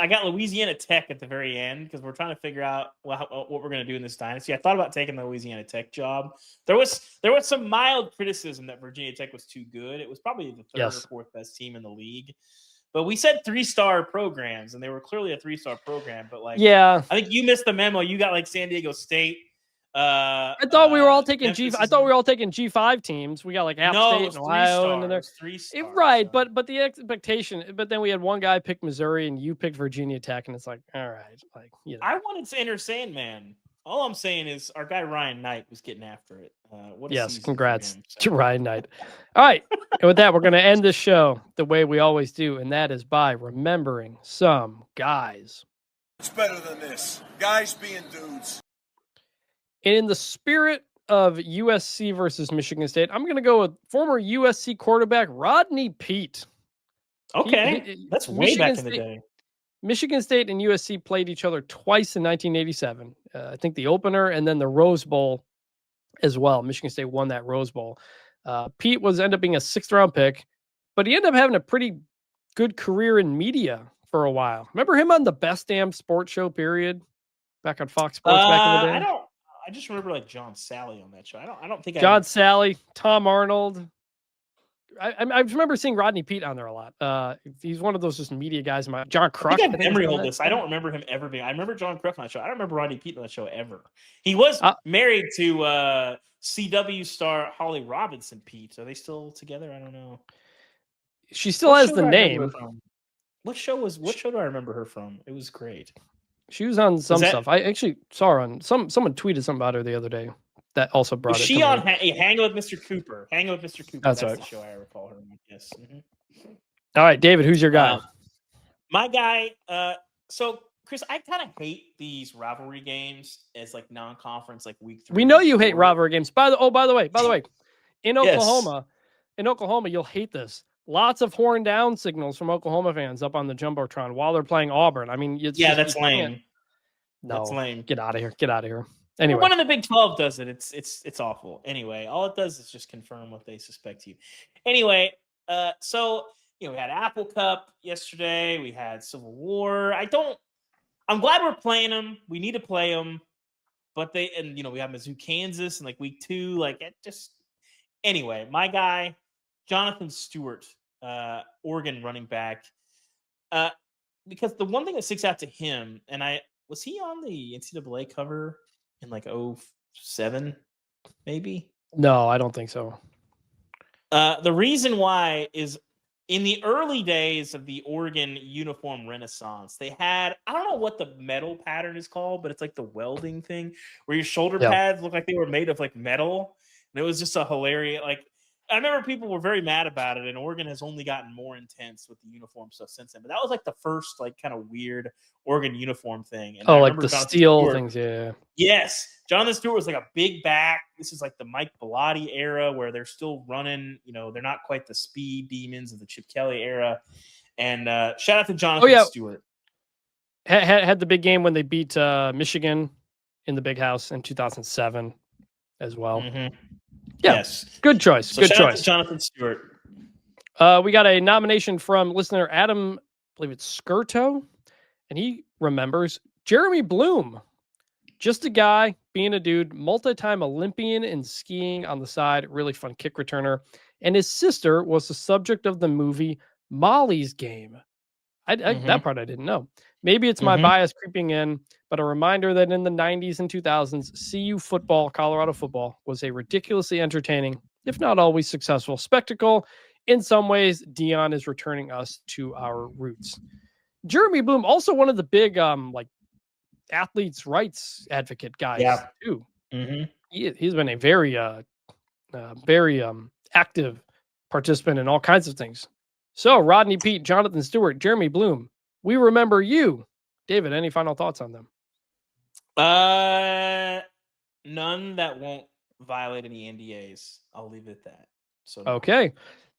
got Louisiana Tech at the very end because we're trying to figure out what we're going to do in this dynasty. I thought about taking the Louisiana Tech job. There was some mild criticism that Virginia Tech was too good. It was probably the 3rd or 4th best team in the league. But we said 3-star programs, and they were clearly a 3-star program. But I think you missed the memo. You got San Diego State. I thought we were all taking G5 teams. We got App State and Ohio and there. 3 stars, right, so. but the expectation. But then we had one guy pick Missouri and you picked Virginia Tech, and it's all right, I wanted to enter Sandman. All I'm saying is our guy Ryan Knight was getting after it. Congrats to Ryan Knight. All right, and with that, we're going to end this show the way we always do, and that is by remembering some guys. It's better than this. Guys being dudes. And in the spirit of USC versus Michigan State, I'm going to go with former USC quarterback Rodney Peete. Okay, that's way back in the day. Michigan State and USC played each other twice in 1987. I think the opener and then the Rose Bowl as well. Michigan State won that Rose Bowl. Pete ended up being a 6th-round pick, but he ended up having a pretty good career in media for a while. Remember him on the Best Damn Sports Show period back on Fox Sports back in the day? I just remember John Sally on that show. I don't think John Sally, Tom Arnold. I remember seeing Rodney Peete on there a lot. He's one of those just media guys. John Kruk. I memory hold this. I don't remember him ever being. I remember John Kruk on that show. I don't remember Rodney Peete on that show ever. He was married to CW star Holly Robinson Peete. Are they still together? I don't know. She still has the name. What show do I remember her from? It was great. She was on some stuff. I actually saw her on someone tweeted something about her the other day that also brought it. Was she on Hang with Mr. Cooper? Hang with Mr. Cooper. That's right. The show I recall her on. Yes. Mm-hmm. All right, David, who's your guy? My guy. So Chris, I kind of hate these rivalry games as non-conference week 3. We know you hate rivalry games. By the way, in Oklahoma, you'll hate this. Lots of horn down signals from Oklahoma fans up on the Jumbotron while they're playing Auburn. I mean, that's lame. No, that's lame. Get out of here. Anyway, one of the Big 12 does it. It's awful. Anyway, all it does is just confirm what they suspect you. Anyway, so we had Apple Cup yesterday. We had Civil War. I'm glad we're playing them. We need to play them, but we have Mizzou, Kansas, in week 2. Anyway, my guy. Jonathan Stewart, Oregon running back. Because the one thing that sticks out to him, and was he on the NCAA cover in 2007, maybe? No, I don't think so. The reason why is in the early days of the Oregon uniform renaissance, they had, I don't know what the metal pattern is called, but it's the welding thing where your shoulder pads look like they were made of metal. And it was just a hilarious, I remember people were very mad about it, and Oregon has only gotten more intense with the uniform stuff since then. But that was the first kind of weird Oregon uniform thing. And the Jonathan steel Stewart, things, yeah. Yes, Jonathan Stewart was a big back. This is the Mike Bellotti era where they're still running. They're not quite the speed demons of the Chip Kelly era. And shout out to Jonathan Stewart. Had the big game when they beat Michigan in the Big House in 2007 as well. Mm-hmm. Yeah. Yes. Good choice. So shout out to Jonathan Stewart. We got a nomination from listener Adam, I believe it's Skirto, and he remembers Jeremy Bloom. Just a guy being a dude, multi-time Olympian in skiing on the side, really fun kick returner. And his sister was the subject of the movie Molly's Game. That part I didn't know. Maybe it's my bias creeping in, but a reminder that in the 90s and 2000s, CU football, Colorado football, was a ridiculously entertaining, if not always successful, spectacle. In some ways, Dion is returning us to our roots. Jeremy Bloom, also one of the big athletes' rights advocate guys too. He's been a very active participant in all kinds of things. So Rodney Pete, Jonathan Stewart, Jeremy Bloom, we remember you. David, any final thoughts on them? None that won't violate any NDAs. I'll leave it at that. So okay.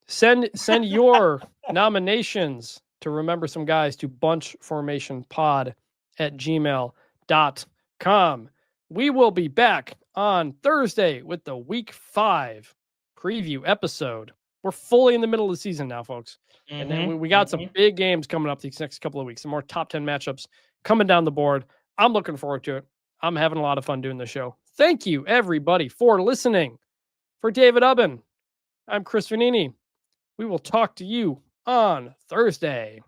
Send your nominations to remember some guys to bunchformationpod@gmail.com. We will be back on Thursday with the Week 5 preview episode. We're fully in the middle of the season now, folks. And then we got some big games coming up these next couple of weeks. Some more top 10 matchups coming down the board. I'm looking forward to it. I'm having a lot of fun doing the show. Thank you, everybody, for listening. For David Ubben, I'm Chris Vannini. We will talk to you on Thursday.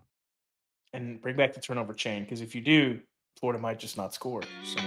And bring back the turnover chain, because if you do, Florida might just not score. So.